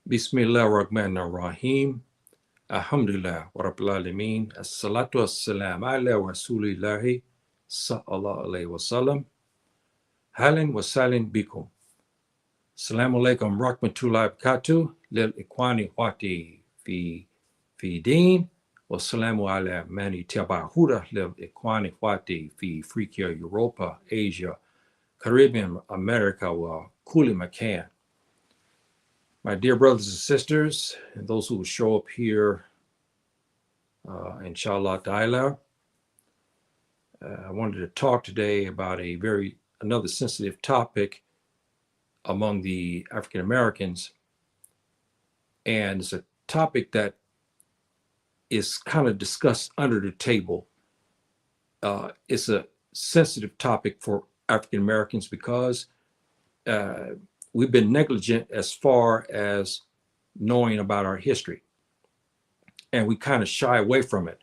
Bismillahirrahmanirrahim. Alhamdulillah wa rabbil alameen. As-salatu was-salam ala rasulillahi sallallahu alayhi wa sallam. Halin wa salin bikum. Assalamu alaikum rahmatullahi wa barakatuh. Lil ikwani wati fi din. Wassalamu ala mani tabahuda lil ikwani wati fi Africa, Europa, Asia, Caribbean, America, wa kuli makan. My dear brothers and sisters, and those who will show up here, inshallah ta'ala, I wanted to talk today about another sensitive topic among the African Americans. And it's a topic that is kind of discussed under the table. It's a sensitive topic for African Americans because we've been negligent as far as knowing about our history. And we kind of shy away from it.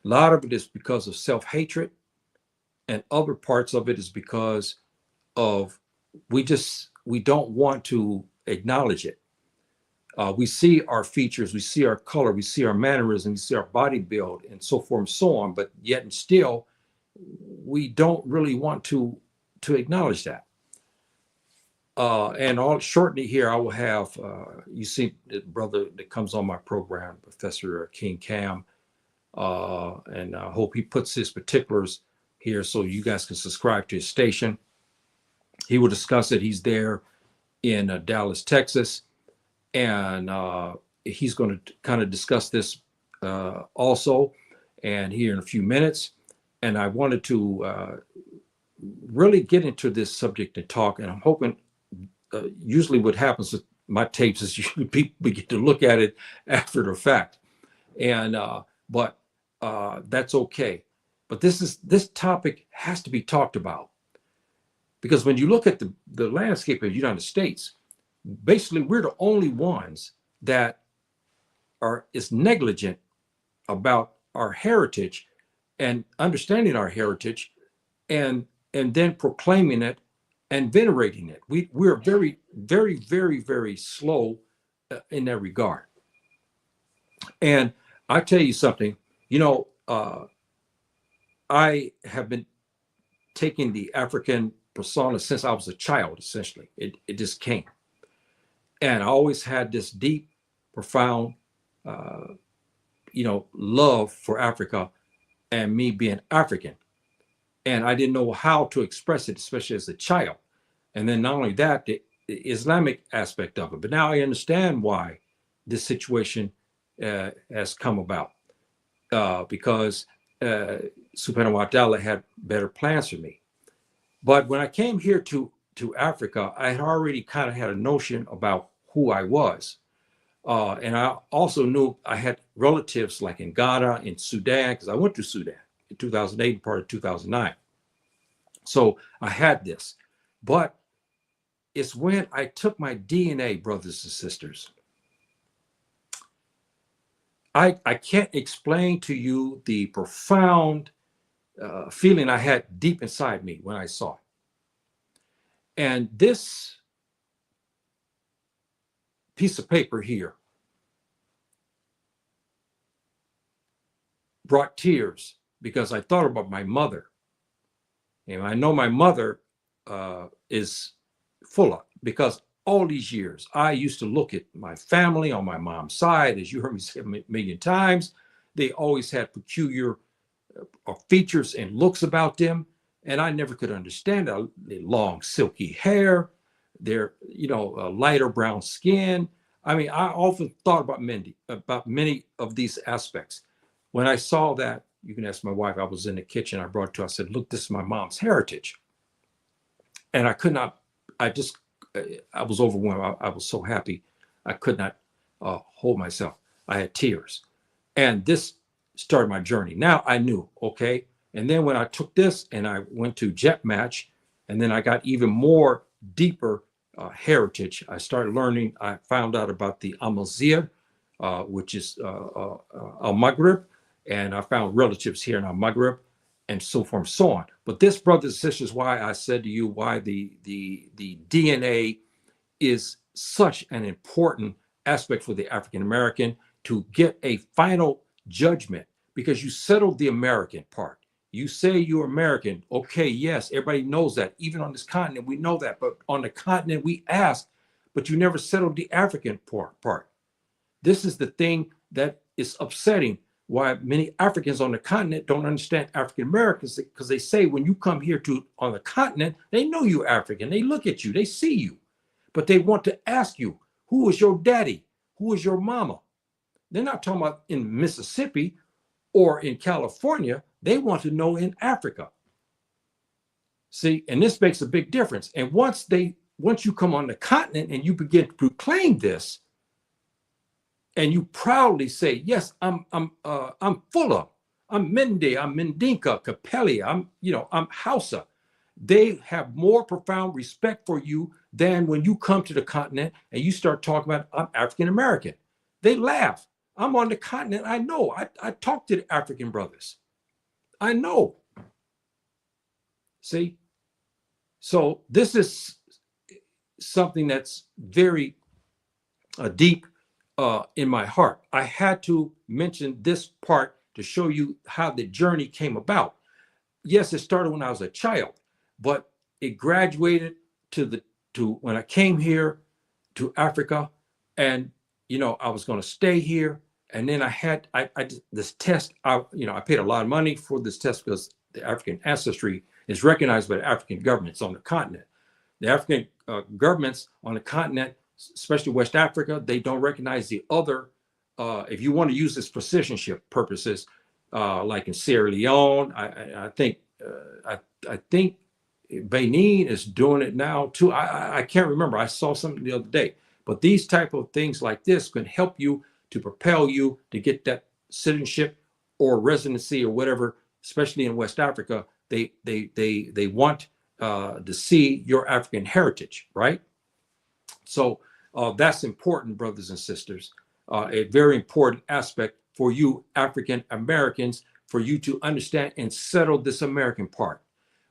A lot of it is because of self-hatred, and other parts of it is because of we don't want to acknowledge it. We see our features, we see our color, we see our mannerisms, we see our body build, and so forth and so on, but yet and still, we don't really want to acknowledge that. And shortly here, I will have, you see the brother that comes on my program, Professor King Cam, and I hope he puts his particulars here so you guys can subscribe to his station. He will discuss it. He's there in Dallas, Texas, and he's going to kind of discuss this also, and here in a few minutes. And I wanted to really get into this subject and talk, and I'm hoping usually what happens with my tapes is usually people begin to look at it after the fact, and but that's okay. But this topic has to be talked about, because when you look at the landscape of the United States, basically we're the only ones that is negligent about our heritage and understanding our heritage, and then proclaiming it and venerating it. We're very, very, very, very slow in that regard. And I tell you something, I have been taking the African persona since I was a child, essentially. It just came. And I always had this deep, profound, love for Africa and me being African. And I didn't know how to express it, especially as a child. And then not only that, the Islamic aspect of it. But now I understand why this situation has come about, because Subhanahu wa ta'ala had better plans for me. But when I came here to Africa, I had already kind of had a notion about who I was. And I also knew I had relatives like in Ghana, in Sudan, because I went to Sudan in 2008 and part of 2009. So I had this. But it's when I took my DNA, brothers and sisters. I can't explain to you the profound feeling I had deep inside me when I saw it. And this piece of paper here brought tears because I thought about my mother. And I know my mother is full of, because all these years, I used to look at my family on my mom's side, as you heard me say a million times. They always had peculiar features and looks about them, and I never could understand their long, silky hair, their lighter brown skin. I mean, I often thought about many of these aspects. When I saw that, you can ask my wife. I was in the kitchen. I brought it to her. I said, "Look, this is my mom's heritage," and I could not. I was overwhelmed. I was so happy. I could not hold myself. I had tears. And this started my journey. Now I knew, okay. And then when I took this and I went to Jet Match, and then I got even more deeper heritage. I started learning. I found out about the Amazigh, which is Al-Maghrib. And I found relatives here in Al-Maghrib, and so forth and so on. But this, brothers and sisters, why I said to you, why the DNA is such an important aspect for the African American to get a final judgment, because you settled the American part. You say you're American. Okay, yes, everybody knows that. Even on this continent, we know that. But on the continent, we ask, but you never settled the African part. This is the thing that is upsetting, why many Africans on the continent don't understand African Americans, because they say when you come here on the continent, they know you're African. They look at you, they see you, but they want to ask you, who is your daddy? Who is your mama? They're not talking about in Mississippi or in California. They want to know in Africa. See, and this makes a big difference. And once you come on the continent and you begin to proclaim this, and you proudly say, yes, I'm Fuller, I'm Mende, I'm Mendinka, Capelli, I'm Hausa. They have more profound respect for you than when you come to the continent and you start talking about, I'm African American. They laugh. I'm on the continent. I know. I talk to the African brothers. I know. See? So this is something that's very deep in my heart. I had to mention this part to show you how the journey came about. Yes, it started when I was a child, but it graduated to when I came here to Africa, and I was going to stay here. And then I this test. I paid a lot of money for this test because the African ancestry is recognized by the African governments on the continent. The African governments on the continent, especially West Africa, they don't recognize the other. If you want to use this for citizenship purposes, like in Sierra Leone, I think Benin is doing it now too. I can't remember. I saw something the other day. But these type of things like this can help you to propel you to get that citizenship or residency or whatever. Especially in West Africa, they want to see your African heritage, right? So that's important, brothers and sisters. A very important aspect for you African Americans, for you to understand and settle this American part.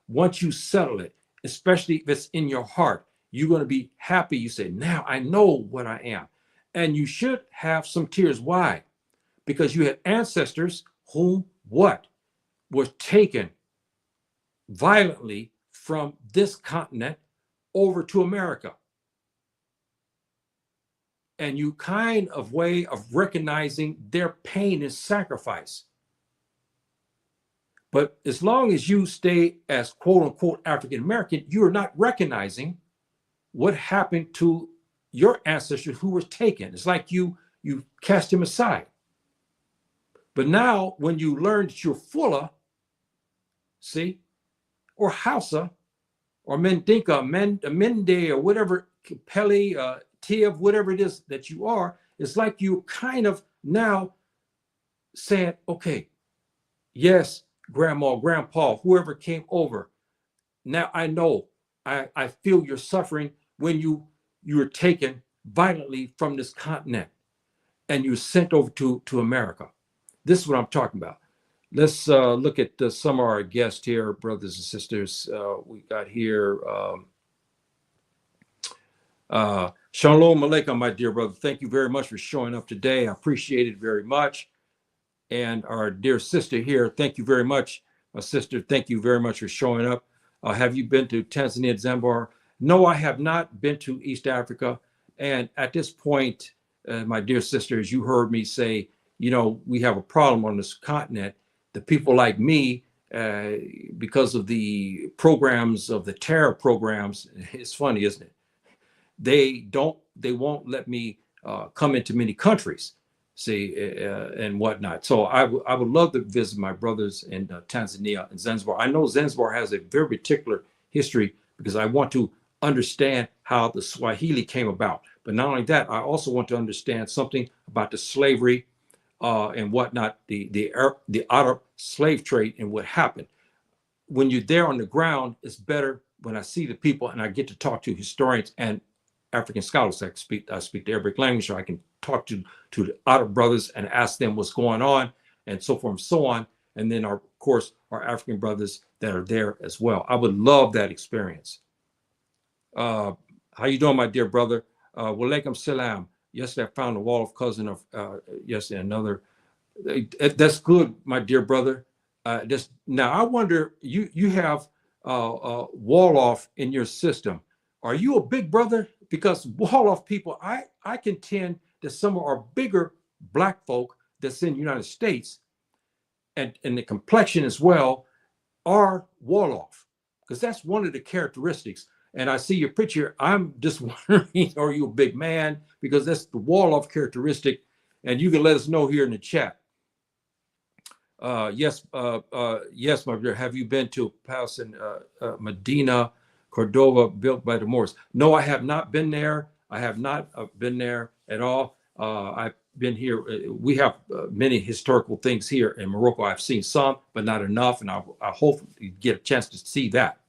Once you settle it, especially if it's in your heart, you're going to be happy. You say, now I know what I am. And you should have some tears. Why? Because you had ancestors whom was taken violently from this continent over to America. And you kind of way of recognizing their pain and sacrifice. But as long as you stay as quote unquote African American, you're not recognizing what happened to your ancestors who were taken. It's like you cast him aside. But now when you learn that you're Fuller, see, or Hausa, or Mendinka, Mende, or whatever, Pele, Tiv, whatever it is that you are, it's like you kind of now saying, okay, yes, grandma, grandpa, whoever came over, now I know, I feel your suffering when you were taken violently from this continent and you were sent over to America. This is what I'm talking about. Let's look at some of our guests here, brothers and sisters. We got here, Shalom Aleichem, my dear brother. Thank you very much for showing up today. I appreciate it very much. And our dear sister here, thank you very much, my sister. Thank you very much for showing up. Have you been to Tanzania and Zanzibar? No, I have not been to East Africa. And at this point, my dear sisters, you heard me say, we have a problem on this continent. The people like me, because of the programs of the terror programs, it's funny, isn't it? They won't let me come into many countries, see, and whatnot. So I would love to visit my brothers in Tanzania and Zanzibar. I know Zanzibar has a very particular history because I want to understand how the Swahili came about. But not only that, I also want to understand something about the slavery and whatnot, the Arab slave trade and what happened. When you're there on the ground, it's better when I see the people and I get to talk to historians and African scholars. I speak the Arabic language, so I can talk to the Arab brothers and ask them what's going on and so forth and so on. And then, of course, our African brothers that are there as well. I would love that experience. How you doing, my dear brother? Walaikum salam. Yesterday, I found a Wolof cousin of yesterday another. That's good, my dear brother. Now I wonder, you have Wolof in your system. Are you a big brother? Because Wolof people, I contend that some of our bigger black folk that's in the United States and the complexion as well are Wolof, because that's one of the characteristics. And I see your picture. I'm just wondering, are you a big man? Because that's the Wolof characteristic. And you can let us know here in the chat. Yes, my dear. Have you been to a palace in Medina, Cordova, built by the Moors? No, I have not been there. I have not been there at all. I've been here. We have many historical things here in Morocco. I've seen some, but not enough, and I hope you get a chance to see that.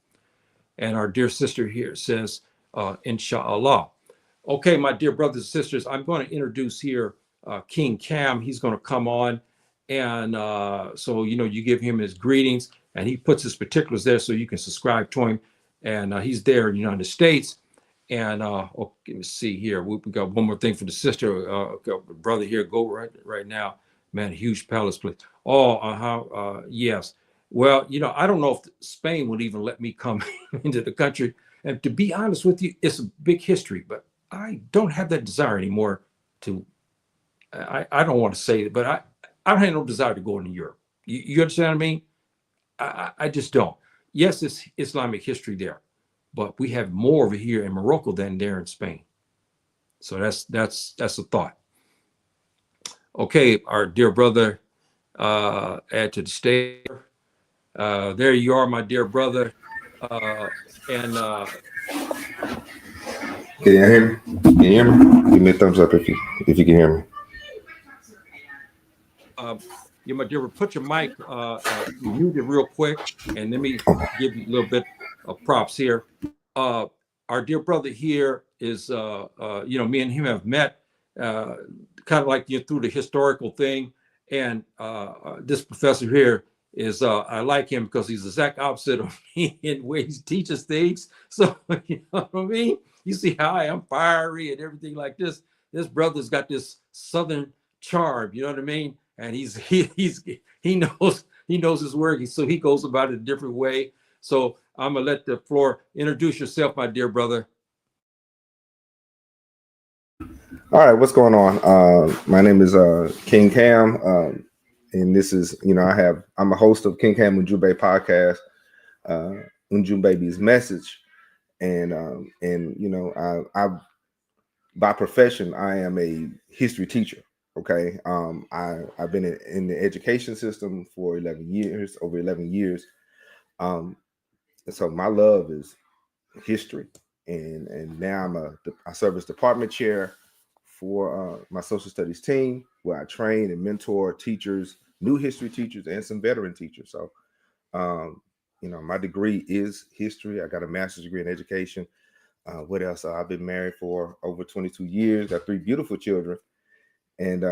And our dear sister here says, Inshallah. Okay, my dear brothers and sisters, I'm going to introduce here King Cam. He's going to come on. And so, you give him his greetings, and he puts his particulars there so you can subscribe to him. And he's there in the United States. And let me see here. We got one more thing for the sister, brother here. Go right now. Man, huge palace place. Oh, yes. Well, I don't know if Spain would even let me come into the country. And to be honest with you, it's a big history, but I don't have that desire anymore I don't want to say it, but I don't have no desire to go into Europe. You understand what I mean? I just don't. Yes, it's Islamic history there, but we have more of it here in Morocco than there in Spain. So that's a thought. Okay, our dear brother, add to the stage. There you are, my dear brother. And can you hear me? Can you hear me? Give me a thumbs up if you can hear me. you, my dear, put your mic muted real quick, and let me give you a little bit of props here. Our dear brother here is, me and him have met, kind of like through the historical thing, and this professor here is, I like him because he's the exact opposite of me in ways he teaches things. So you know what I mean? You see how I am fiery and everything like this. This brother's got this southern charm. You know what I mean? And he knows his work, so he goes about it a different way. So I'm gonna let the floor. Introduce yourself, my dear brother. All right, what's going on? My name is King Cam, and this is I'm a host of King Cam Unjube podcast, Unjube's message, and I by profession I am a history teacher. Okay, I've been in the education system for over 11 years. So my love is history, and now I serve as department chair for my social studies team, where I train and mentor teachers, new history teachers, and some veteran teachers. So, my degree is history. I got a master's degree in education. What else? I've been married for over 22 years. Got 3 beautiful children, and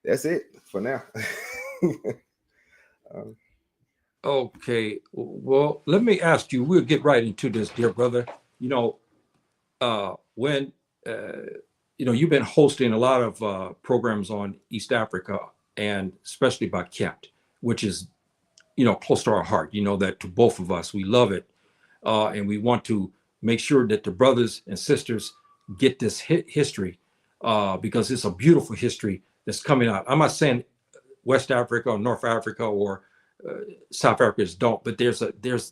that's it for now. Okay. Well, let me ask you. We'll get right into this, dear brother. When you've been hosting a lot of programs on East Africa, and especially about Kemet, which is close to our heart. That to both of us, we love it, and we want to make sure that the brothers and sisters get this history, because it's a beautiful history that's coming out. I'm not saying West Africa or North Africa or South Africans don't, but there's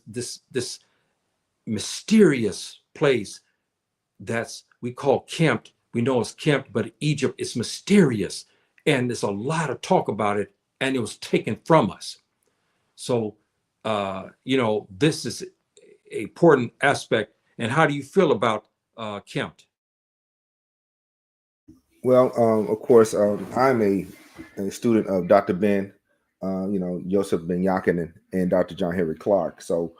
this mysterious place that's we call Kemet. We know it's Kemet, but Egypt is mysterious, and there's a lot of talk about it, and it was taken from us. So, this is an important aspect. And how do you feel about Kemet? Well, of course, I'm a student of Dr. Ben, Joseph Ben Yakin and Dr. John Henry Clark. So,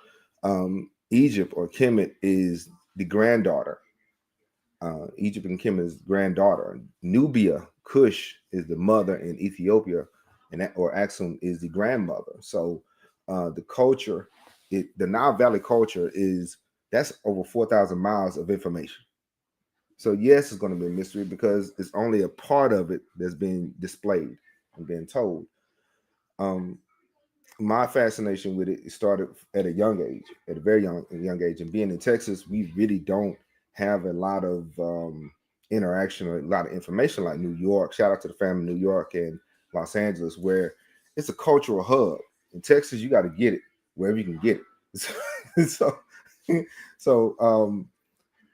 Egypt or Kemet is the granddaughter. Egypt and Kemet is granddaughter. Nubia, Kush is the mother, and Ethiopia, or Aksum is the grandmother. So, the culture, the Nile Valley culture that's over 4,000 miles of information. So yes, it's going to be a mystery because it's only a part of it that's being displayed and being told. Um, my fascination with it started at a young age, at a very young age. And being in Texas, we really don't have a lot of interaction or a lot of information like New York. Shout out to the family in New York and Los Angeles, where it's a cultural hub. In Texas, you got to get it wherever you can get it. so, so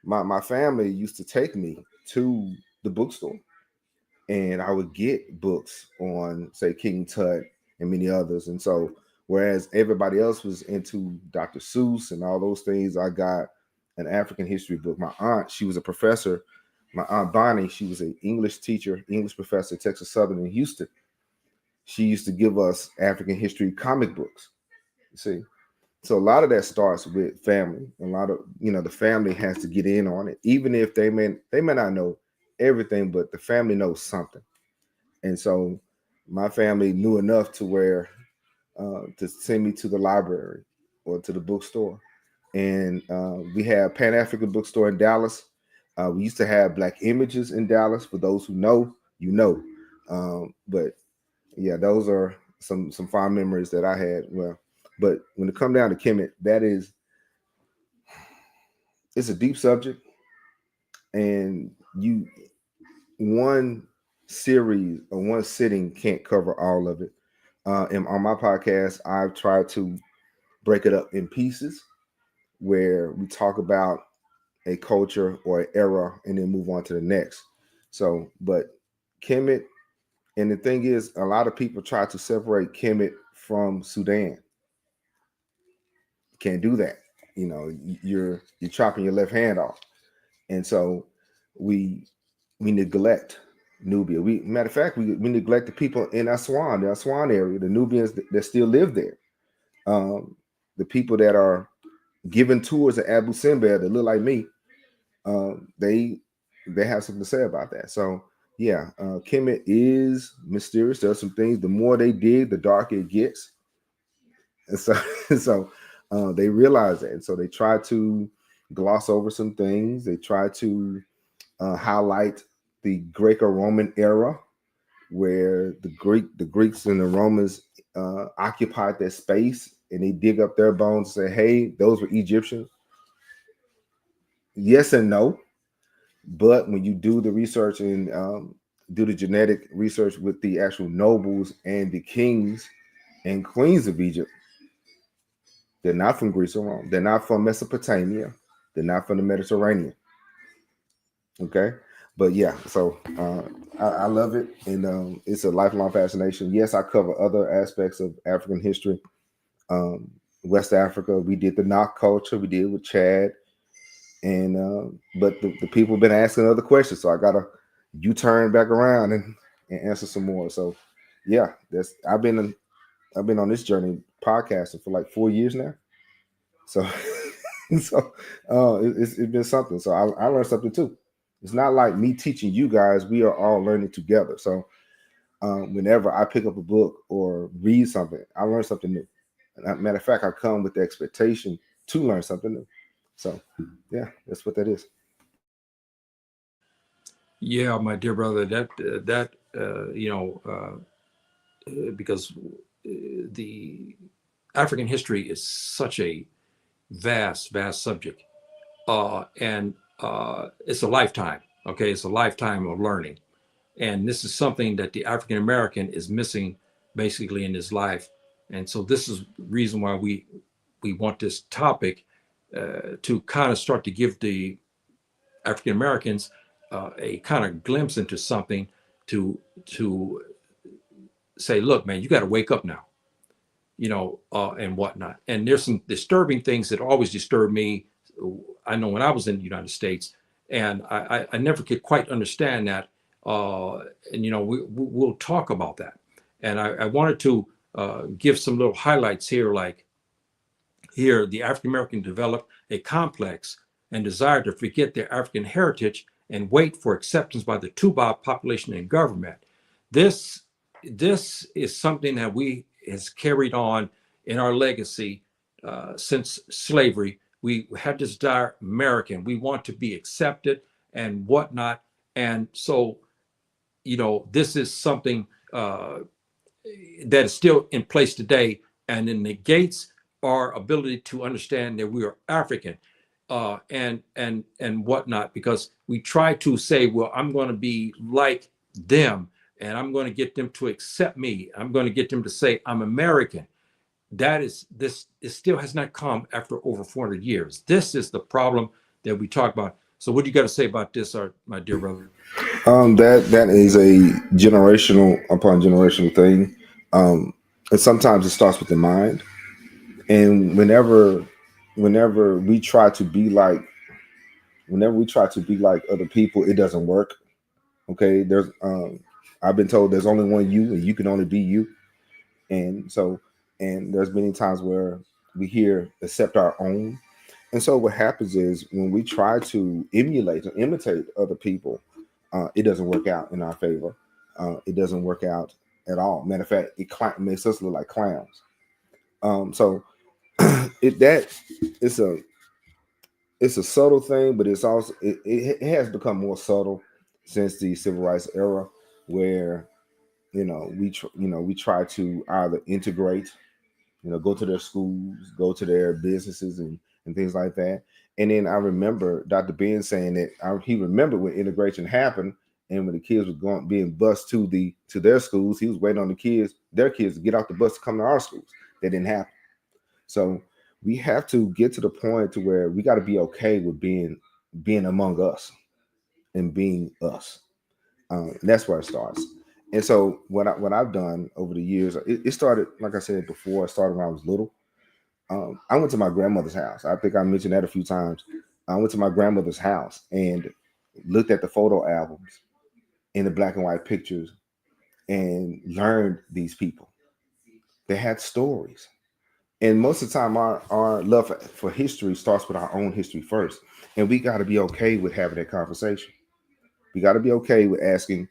my family used to take me to the bookstore, and I would get books on, say, King Tut and many others. And so, whereas everybody else was into Dr. Seuss and all those things, I got an African history book. My aunt, she was a professor. My aunt Bonnie, she was an English teacher, English professor at Texas Southern in Houston. She used to give us African history comic books. You see, so a lot of that starts with family. A lot of, the family has to get in on it, even if they may not know everything, but the family knows something. And so my family knew enough to where to send me to the library or to the bookstore. And we have Pan African bookstore in Dallas. We used to have Black Images in Dallas. For those who know, you know. But yeah, those are some fond memories that I had. Well, but when it come down to Kemet, it's a deep subject, and one series or one sitting can't cover all of it. And on my podcast, I've tried to break it up in pieces where we talk about a culture or an era and then move on to the next. So, but Kemet, and the thing is, a lot of people try to separate Kemet from Sudan. Can't do that. You're chopping your left hand off, and so we we neglect Nubia. Matter of fact, we neglect the people in Aswan, the Aswan area, the Nubians that still live there. The people that are giving tours at Abu Simbel that look like me, they have something to say about that. So yeah, Kemet is mysterious. There's some things. The more they dig, the darker it gets, and so they realize that, and so they try to gloss over some things. They try to highlight the Greco-Roman era, where the Greeks and the Romans occupied that space, and they dig up their bones and say, "Hey, those were Egyptians." Yes and no, but when you do the research and do the genetic research with the actual nobles and the kings and queens of Egypt, they're not from Greece or Rome. They're not from Mesopotamia. They're not from the Mediterranean. Okay, but yeah, so I love it, and it's a lifelong fascination. Yes, I cover other aspects of African history. um, West Africa, we did the knock culture, we did with Chad, and but the people have been asking other questions, so I gotta U-turn back around and answer some more. So yeah, that's I've been on this journey podcasting for like 4 years now. So so it's been something. So I learned something too. It's not like me teaching you guys; we are all learning together. So whenever I pick up a book or read something, I learn something new. Matter of fact, I come with the expectation to learn something new. So, yeah, that's what that is. Yeah, my dear brother, that because the African history is such a vast subject, and it's a lifetime. Okay, it's a lifetime of learning, and this is something that the African American is missing basically in his life, and so this is the reason why we want this topic to kind of start to give the African Americans a kind of glimpse into something to say, look, man, you got to wake up now, and whatnot. And there's some disturbing things that always disturb me. I know when I was in the United States, and I never could quite understand that. And we'll talk about that. And I wanted to give some little highlights here, like here, the African American developed a complex and desire to forget their African heritage and wait for acceptance by the Tuba population and government. This this is something that we has carried on in our legacy since slavery. We have this desire American. We want to be accepted. and whatnot. And so, this is something that is still in place today, and it negates our ability to understand that we are African, and whatnot, because we try to say, well, I'm going to be like them, and I'm going to get them to accept me. I'm going to get them to say I'm American. It still has not come after over 400 years. This is the problem that we talk about. So what do you got to say about this, my dear brother? That is a generational upon generational thing. And sometimes it starts with the mind. And whenever we try to be like other people, it doesn't work. Okay. I've been told there's only one you and you can only be you. And so, and there's many times where we hear accept our own. And so what happens is when we try to emulate or imitate other people, it doesn't work out in our favor. It doesn't work out at all. Matter of fact, makes us look like clowns. So it that it's a subtle thing, but it's also it has become more subtle since the civil rights era, where we try to either integrate, go to their schools, go to their businesses, and things like that. And then I remember Dr. Ben saying that he remembered when integration happened, and when the kids were being bused to their schools, he was waiting on their kids to get off the bus to come to our schools. That didn't happen. So we have to get to the point to where we got to be okay with being among us and being us. That's where it starts. And so what I've done over the years, it started, like I said before, it started when I was little. I went to my grandmother's house. I think I mentioned that a few times. I went to my grandmother's house and looked at the photo albums and the black and white pictures and learned these people. They had stories. And most of the time, our love for history starts with our own history first. And we got to be okay with having that conversation. We got to be okay with asking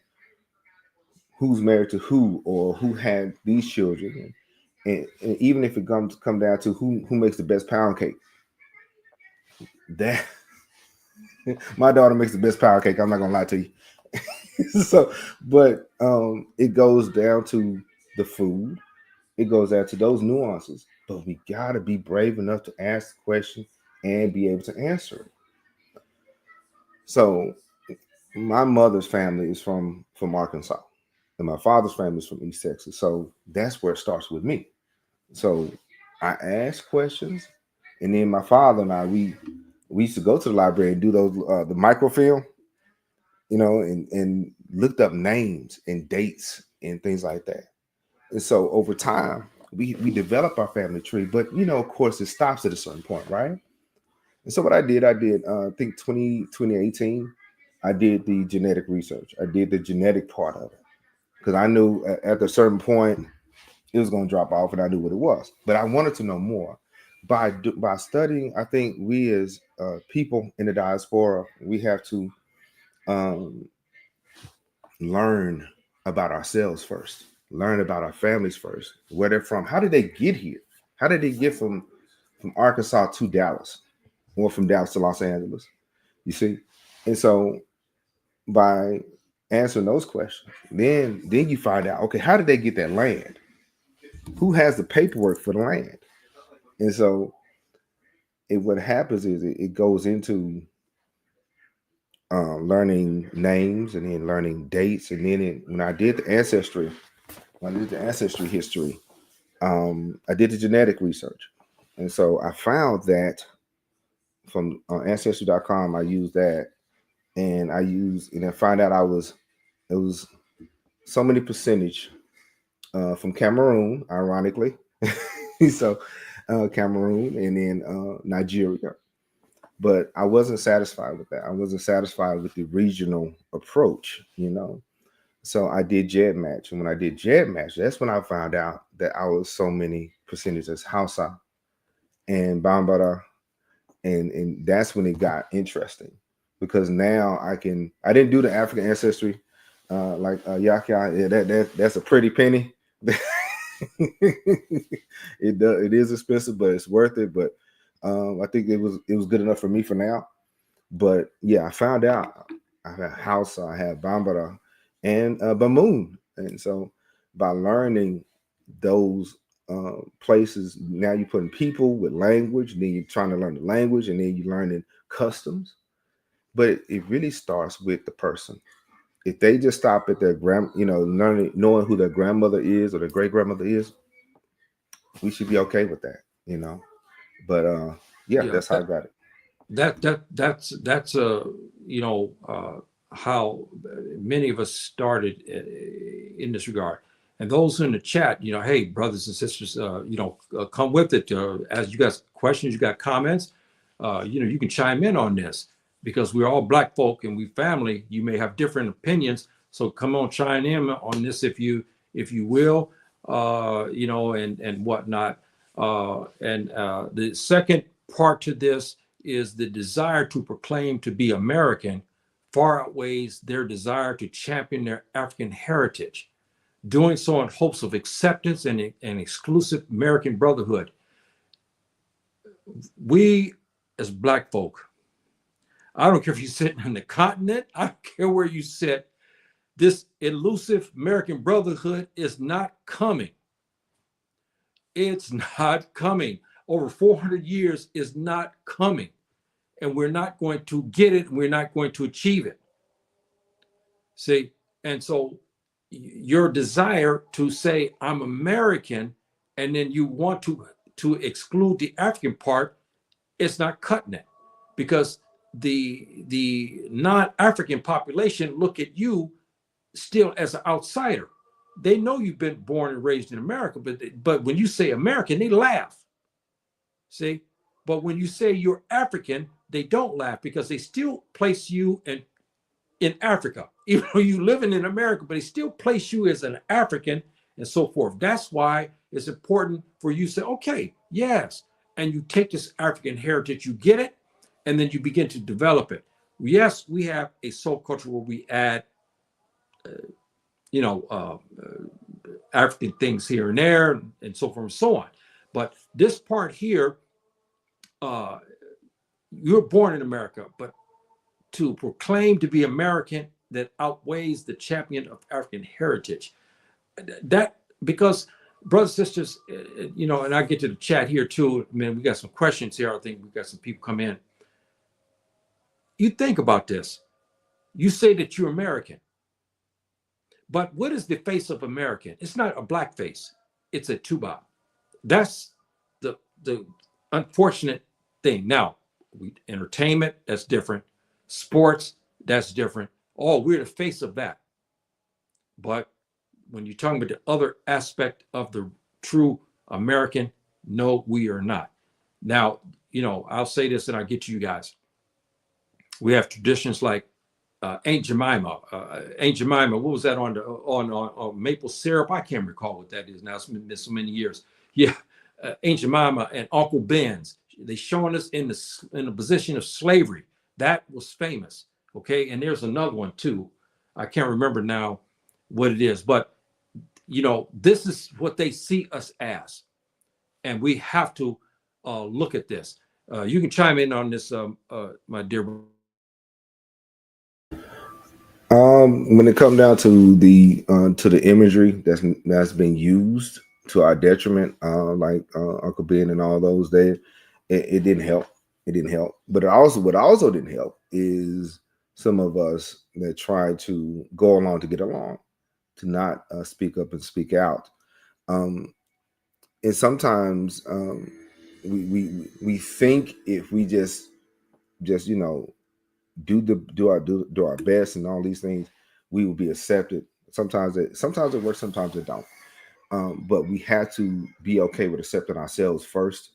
who's married to who, or who had these children. And even if it come down to who makes the best pound cake, that my daughter makes the best pound cake. I'm not gonna lie to you. So, but it goes down to the food. It goes down to those nuances. But we gotta be brave enough to ask the question and be able to answer it. So, my mother's family is from Arkansas, and my father's family is from East Texas. So that's where it starts with me. So I ask questions, and then my father and we used to go to the library and do those the microfilm, and looked up names and dates and things like that. And so over time, we develop our family tree, but of course, it stops at a certain point, right? And so what I did, I think 2018, I did the genetic research. I did the genetic part of it because I knew at a certain point it was going to drop off, and I knew what it was. But I wanted to know more. By studying, I think we as people in the diaspora, we have to learn about ourselves first, learn about our families first, where they're from. How did they get here? How did they get from Arkansas to Dallas, or from Dallas to Los Angeles? You see, and so by answering those questions, then you find out, okay, how did they get that land? Who has the paperwork for the land? And so what happens is it goes into learning names, and then learning dates, and then when I did the ancestry history, I did the genetic research, and so I found that from ancestry.com. I used that, and I find out it was so many percentage from Cameroon, ironically. So Cameroon, and then Nigeria. But I wasn't satisfied with that. I wasn't satisfied with the regional approach, So I did GEDmatch. And when I did GEDmatch, that's when I found out that I was so many percentages Hausa and Bambara. And that's when it got interesting, because now I didn't do the African ancestry like Yaka. Yeah, that's a pretty penny. It is expensive, but it's worth it. But I think it was good enough for me for now. But yeah, I found out I have Hausa, I have Bambara, and Bamoon. And so by learning those places, now you're putting people with language, then you're trying to learn the language, and then you're learning customs. But it really starts with the person. If they just stop at their learning, knowing who their grandmother is or their great grandmother is, we should be okay with that. But yeah, Yeah, that's how I got it. that's how many of us started in this regard. And those in the chat, hey, brothers and sisters, come with it. As you got questions, you got comments, you can chime in on this because we're all Black folk and we family. You may have different opinions, so come on, chime in on this if you will, and whatnot. And the second part to this is the desire to proclaim to be American far outweighs their desire to champion their African heritage, doing so in hopes of acceptance and an exclusive American brotherhood. We, as Black folk, I don't care if you sit on the continent, I don't care where you sit, this elusive American brotherhood is not coming. It's not coming. Over 400 years is not coming. And we're not going to get it. We're not going to achieve it. See, and so your desire to say I'm American, and then you want to exclude the African part, it's not cutting it, because the non-African population look at you still as an outsider. They know you've been born and raised in America, but when you say American, they laugh. See, but when you say you're African, they don't laugh because they still place you in Africa, even though you living in America, but they still place you as an African and so forth. That's why it's important for you to say, okay, yes, and you take this African heritage, you get it, and then you begin to develop it. Yes, we have a subculture where we add, you know, uh, African things here and there, and so forth and so on. But this part here, uh, you're born in America, but to proclaim to be American, that outweighs the champion of African heritage. That, because brothers, sisters, and I get to the chat here too. I mean, we got some questions here. I think we got some people come in. You think about this. You say that you're American, but what is the face of American? It's not a black face. It's a tuba. That's the unfortunate thing. Now, entertainment, that's different. Sports, that's different. Oh, we're the face of that. But when you're talking about the other aspect of the true American, no, we are not. Now, I'll say this and I'll get to you guys. We have traditions like Aunt Jemima. Aunt Jemima, what was that on maple syrup? I can't recall what that is now. It's been so many years. Yeah, Aunt Jemima and Uncle Ben's. They showing us in the position of slavery. That was famous. Okay, and there's another one too. I can't remember now what it is, but this is what they see us as, and we have to look at this. You can chime in on this, my dear. When it comes down to the imagery that's been used to our detriment, like Uncle Ben and all those days, it didn't help. It didn't help. But what also didn't help is some of us that try to go along to get along, to not speak up and speak out. And sometimes we think if we just do our best and all these things, we will be accepted. Sometimes it works, sometimes it don't. But we have to be okay with accepting ourselves first.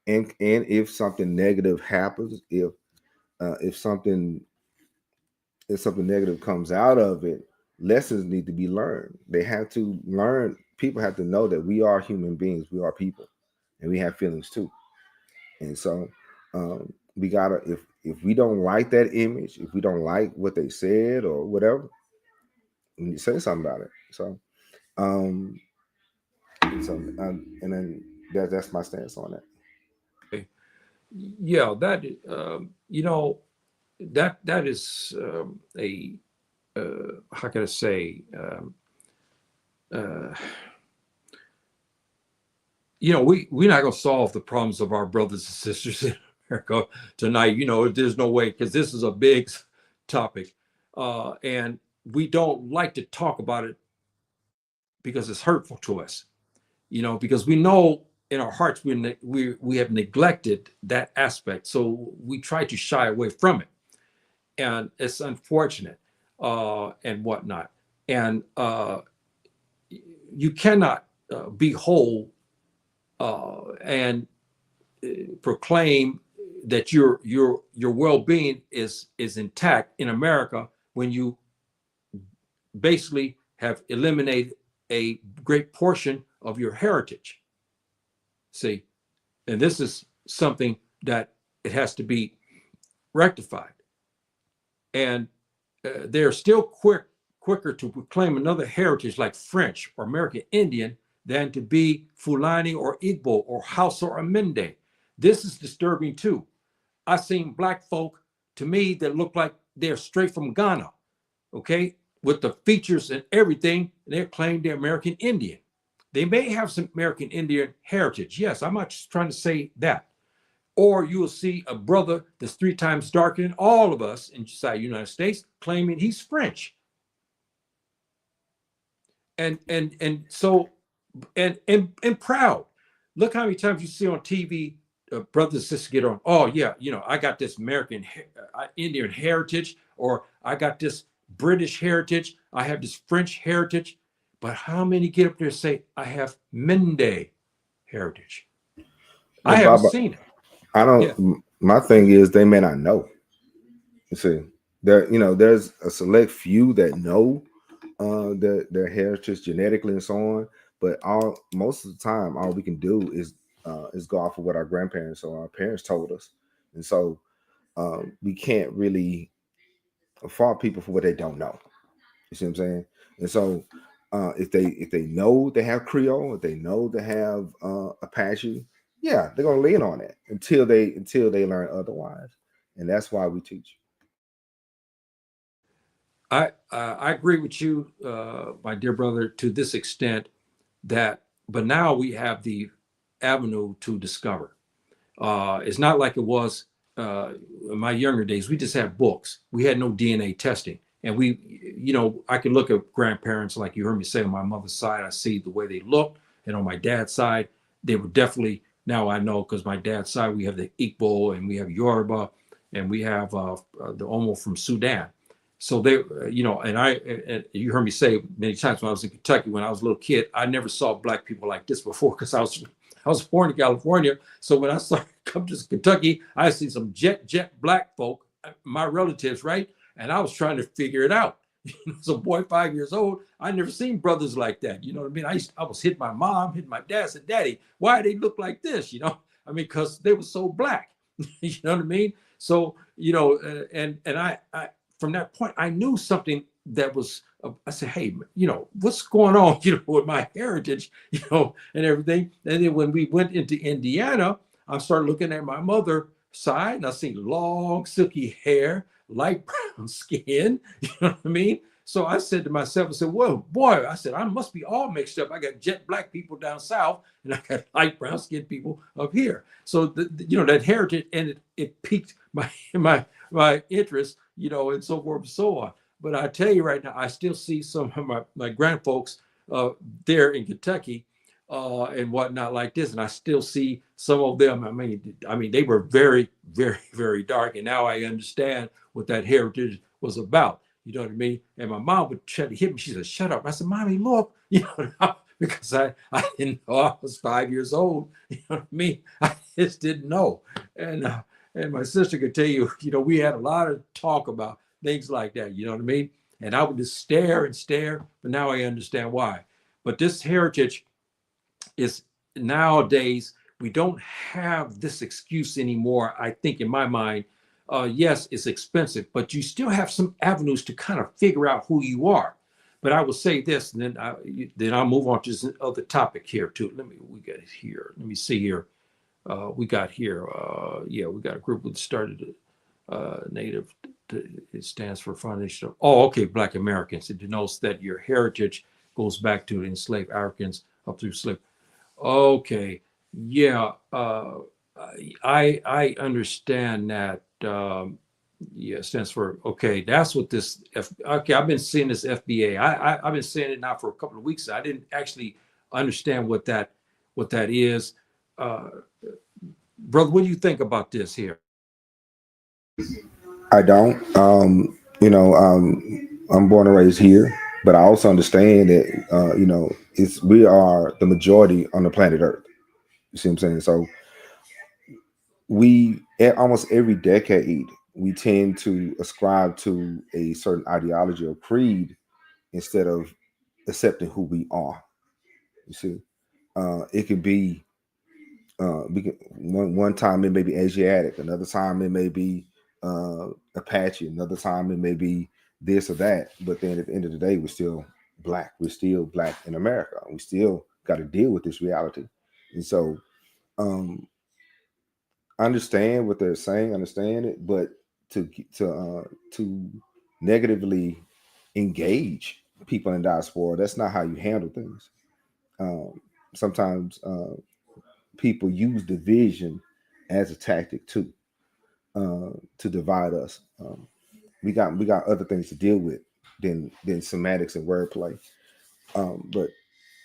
And if something negative happens, if something negative comes out of it, lessons need to be learned. They have to learn. People have to know that we are human beings. We are people, and we have feelings too. And so we gotta, if we don't like that image, if we don't like what they said or whatever, we need to say something about it. So um and then that's my stance on that. Yeah, that that is a how can I say, uh, we're not going to solve the problems of our brothers and sisters in America tonight. There's no way, because this is a big topic, and we don't like to talk about it because it's hurtful to us. Because we know in our hearts we have neglected that aspect, so we try to shy away from it, and it's unfortunate, and whatnot. And you cannot be whole and proclaim that your well-being is intact in America when you basically have eliminated a great portion of your heritage. See, and this is something that it has to be rectified. And they're still quicker to proclaim another heritage like French or American Indian than to be Fulani or Igbo or Hausa or Mende. This is disturbing too. I've seen Black folk, to me, that look like they're straight from Ghana, okay, with the features and everything, and they claim they're American Indian. They may have some American Indian heritage. Yes, I'm not just trying to say that. Or you will see a brother that's 3 times darker than all of us inside the United States claiming he's French. And so proud. Look how many times you see on TV brothers and sisters get on. Oh yeah, I got this American Indian heritage, or I got this British heritage. I have this French heritage. But how many get up there and say I have Mende heritage? I haven't Bob, seen it. I don't. Yeah. My thing is they may not know. You see, there's a select few that know their heritage genetically and so on. But most of the time, all we can do is go off of what our grandparents or our parents told us, and so we can't really fault people for what they don't know. You see what I'm saying? And so if they know they have Creole, if they know they have Apache, yeah, they're gonna lean on it until they learn otherwise, and that's why we teach. I agree with you, my dear brother, to this extent but now we have the avenue to discover. It's not like it was in my younger days. We just had books. We had no DNA testing. And I could look at grandparents, like you heard me say on my mother's side, I see the way they looked. And on my dad's side, they were definitely, now I know, because my dad's side, we have the Igbo and we have Yoruba and we have the Omo from Sudan. So they, and you heard me say many times when I was in Kentucky, when I was a little kid, I never saw Black people like this before, because I was born in California. So when I started come to Kentucky, I see some jet Black folk, my relatives, right? And I was trying to figure it out. As a boy, 5 years old, I never seen brothers like that. You know what I mean? I was hitting my mom, hitting my dad, said, "Daddy, why do they look like this?" Because they were so Black. You know what I mean? So, and I from that point, I knew something that was, I said, hey, what's going on, with my heritage, and everything. And then when we went into Indiana, I started looking at my mother's side, and I seen long, silky hair, light brown skin, you know what I mean? So I said to myself, I said, "Whoa, boy," I said, "I must be all mixed up. I got jet Black people down south, and I got light brown skinned people up here." So that heritage, and it piqued my interest, and so forth and so on. But I tell you right now, I still see some of my grandfolks there in Kentucky and whatnot like this, and I still see some of them. I mean, they were very, very, very dark, and now I understand what that heritage was about. You know what I mean? And my mom would try to hit me. She said, "Shut up." I said, "Mommy, look," because I didn't know. I was 5 years old. You know what I mean? I just didn't know. And my sister could tell you, we had a lot of talk about things like that. You know what I mean? And I would just stare and stare. But now I understand why. But this heritage is, nowadays, we don't have this excuse anymore. I think, in my mind, yes, it's expensive, but you still have some avenues to kind of figure out who you are. But I will say this, and then I'll move on to this other topic here too. We got it here. Let me see here. We got here. We got a group that started Native, it stands for foundation. Oh, okay, Black Americans. It denotes that your heritage goes back to enslaved Africans up through slave. Okay, yeah, I understand that. Yeah, it stands for okay. That's what this. Okay, I've been seeing this FBA. I've been saying it now for a couple of weeks. I didn't actually understand what that is. Uh, Brother, what do you think about this here? I don't. I'm born and raised here, but I also understand that it's we are the majority on the planet Earth. You see what I'm saying? So we almost every decade we tend to ascribe to a certain ideology or creed instead of accepting who we are. You see, it could be one time it may be Asiatic, another time it may be Apache, another time it may be this or that. But then at the end of the day, we're still black. We're still black in America. We still got to deal with this reality. And so, I understand what they're saying, understand it, but to negatively engage people in diaspora, that's not how you handle things. Sometimes people use division as a tactic to divide us. We got other things to deal with than semantics and wordplay. But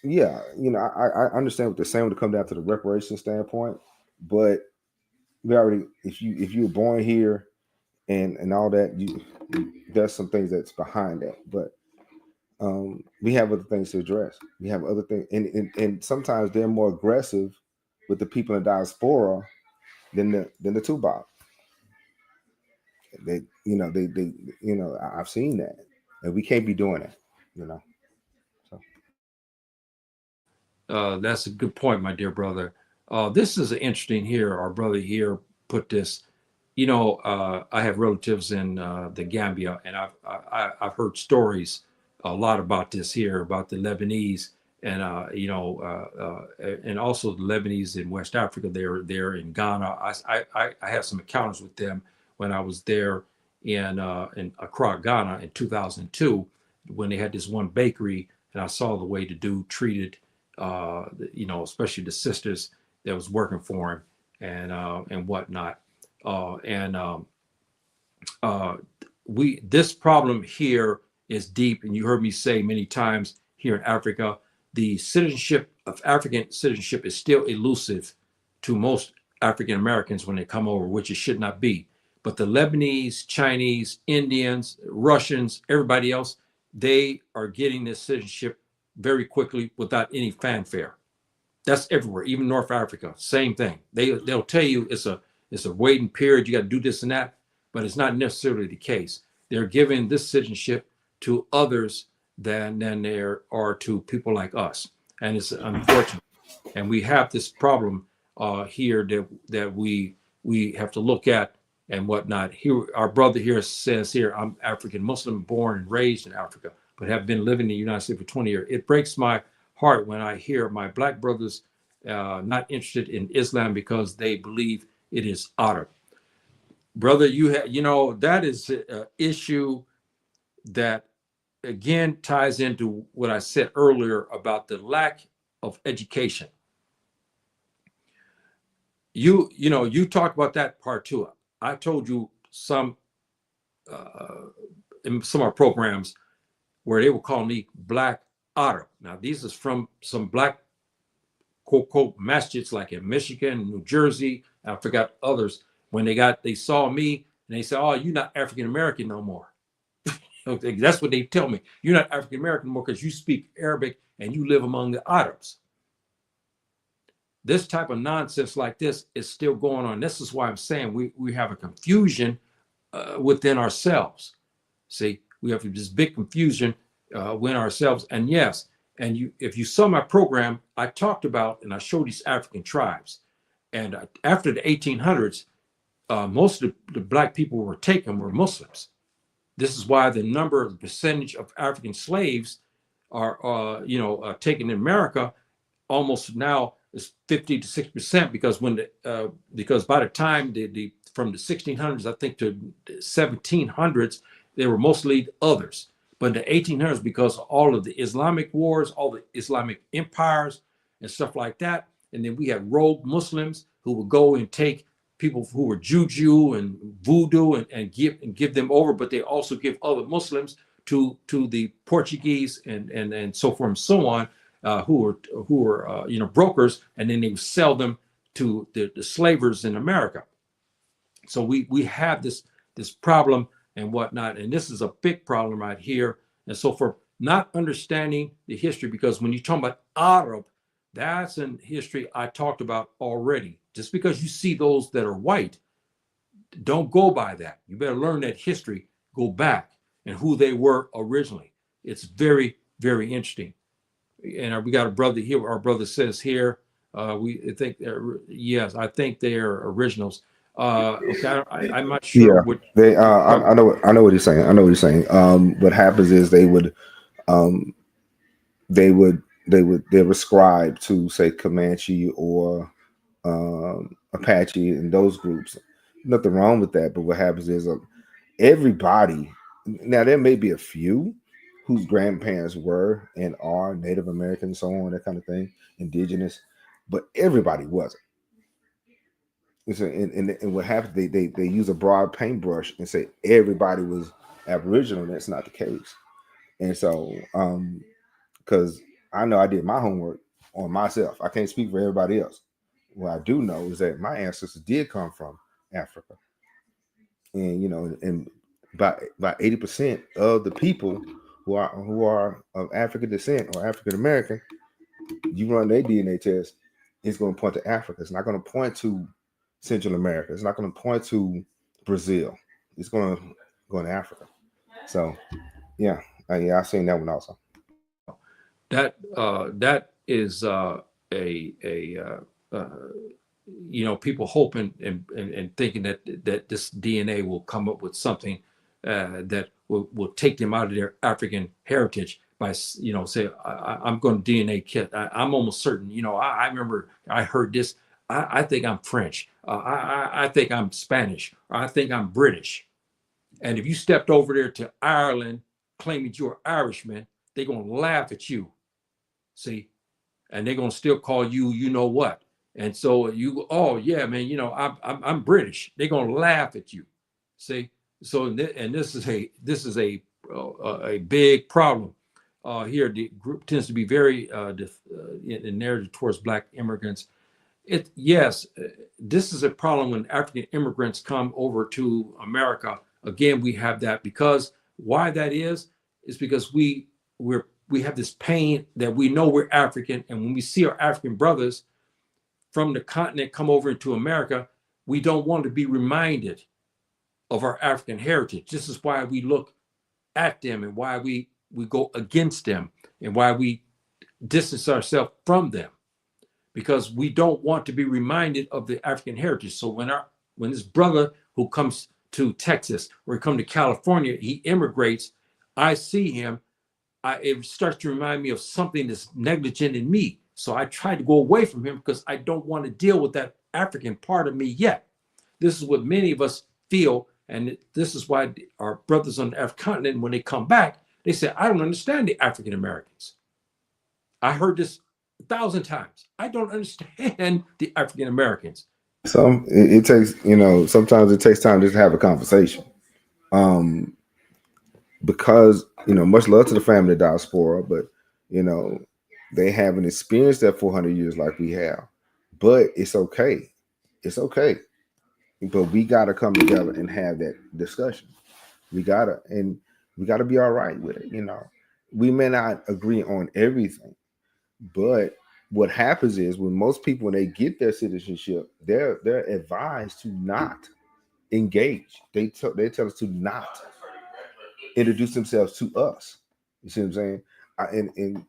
yeah, I understand what they're saying when it comes down to the reparation standpoint. But we already, if you were born here and all that, there's some things that's behind that. But we have other things to address. We have other things, and sometimes they're more aggressive with the people in diaspora than the Tupac. I've seen that, and we can't be doing that. So That's a good point, my dear brother. This is interesting here. Our brother here put this. I have relatives in the Gambia, and I've heard stories a lot about this here about the Lebanese, and and also the Lebanese in West Africa. They're in Ghana. I had some encounters with them when I was there in Accra, Ghana, in 2002, when they had this one bakery, and I saw the way the dude treated, especially the sisters that was working for him and whatnot. And we this problem here is deep, and you heard me say many times here in Africa, the citizenship of African citizenship is still elusive to most African Americans when they come over, which it should not be. But the Lebanese, Chinese, Indians, Russians, everybody else, they are getting this citizenship very quickly without any fanfare. That's everywhere, even North Africa, same thing. They'll tell you it's a waiting period. You got to do this and that, but it's not necessarily the case. They're giving this citizenship to others than there are to people like us, and it's unfortunate. And we have this problem here that we have to look at and whatnot. Here, our brother here says here, I'm African Muslim, born and raised in Africa, but have been living in the United States for 20 years. It breaks my heart when I hear my black brothers not interested in Islam because they believe it is Arab. Brother, that is an issue that again ties into what I said earlier about the lack of education. You talked about that part too. I told you some in some of our programs where they will call me Black Arab. Now these is from some black quote quote masjids like in Michigan, New Jersey. I forgot others. When they saw me and they said, "Oh, you're not African American no more." Okay, that's what they tell me. You're not African American no more because you speak Arabic and you live among the Arabs. This type of nonsense like this is still going on. This is why I'm saying we have a confusion within ourselves. See, we have this big confusion within ourselves. And yes, and if you saw my program, I talked about and I showed these African tribes. And after the 1800s, most of the black people were taken were Muslims. This is why the percentage of African slaves are taken in America almost now is 50 to 6% because because by the time the from the 1600s, I think, to 1700s, they were mostly others. But in the 1800s, because of all of the Islamic wars, all the Islamic empires and stuff like that, and then we had rogue Muslims who would go and take people who were juju and voodoo and give them over, but they also give other Muslims to the Portuguese and so forth and so on, who were brokers, and then they would sell them to the slavers in America. So we have this problem and whatnot, and this is a big problem right here. And so for not understanding the history, because when you talk about Arab, that's in history I talked about already. Just because you see those that are white, don't go by that. You better learn that history, go back and who they were originally. It's very, very interesting. And we got a brother here. Our brother says here, we think, yes, I think they are originals. Okay, I'm not sure. Yeah, What they. I know what he's saying. I know what he's saying. What happens is they would ascribe to, say, Comanche or Apache and those groups. Nothing wrong with that. But what happens is everybody. Now there may be a few whose grandparents were and are Native American, so on, that kind of thing, indigenous, but everybody wasn't. And what happens, they use a broad paintbrush and say everybody was Aboriginal. That's not the case. And so, because I know I did my homework on myself, I can't speak for everybody else. What I do know is that my ancestors did come from Africa, and and by 80% of the people who are of African descent or African American, you run their DNA test, it's going to point to Africa. It's not going to point to Central America. It's not going to point to Brazil. It's going to go to Africa. So, yeah, I've seen that one also. that is people hoping and thinking that this DNA will come up with something that will take them out of their African heritage by say I'm going to DNA kit. I'm almost certain. I remember I heard this. I think I'm French. I think I'm Spanish. Or I think I'm British. And if you stepped over there to Ireland claiming you're Irishman, they're going to laugh at you. See, and they're going to still call you, you know what. And so oh yeah, man, I'm British. They're going to laugh at you. See, so and this is a big problem here. The group tends to be very in narrative towards Black immigrants. Yes, this is a problem when African immigrants come over to America. Again, we have that because why that is because we have this pain that we know we're African, and when we see our African brothers from the continent come over into America, we don't want to be reminded of our African heritage. This is why we look at them and why we go against them and why we distance ourselves from them, because we don't want to be reminded of the African heritage. So when this brother who comes to Texas or come to California, he immigrates, I see him, it starts to remind me of something that's negligent in me. So I try to go away from him because I don't want to deal with that African part of me yet. This is what many of us feel. And this is why our brothers on the African continent, when they come back, they say, I don't understand the African Americans. I heard this 1,000 times. I don't understand the African Americans. So it takes, sometimes it takes time just to have a conversation. Because, much love to the family diaspora, but, they haven't experienced that 400 years like we have. But it's okay. It's okay. But we got to come together and have that discussion. We got to be all right with it. We may not agree on everything, but what happens is when most people, when they get their citizenship, they're advised to not engage. They tell us to not introduce themselves to us. You see what I'm saying? And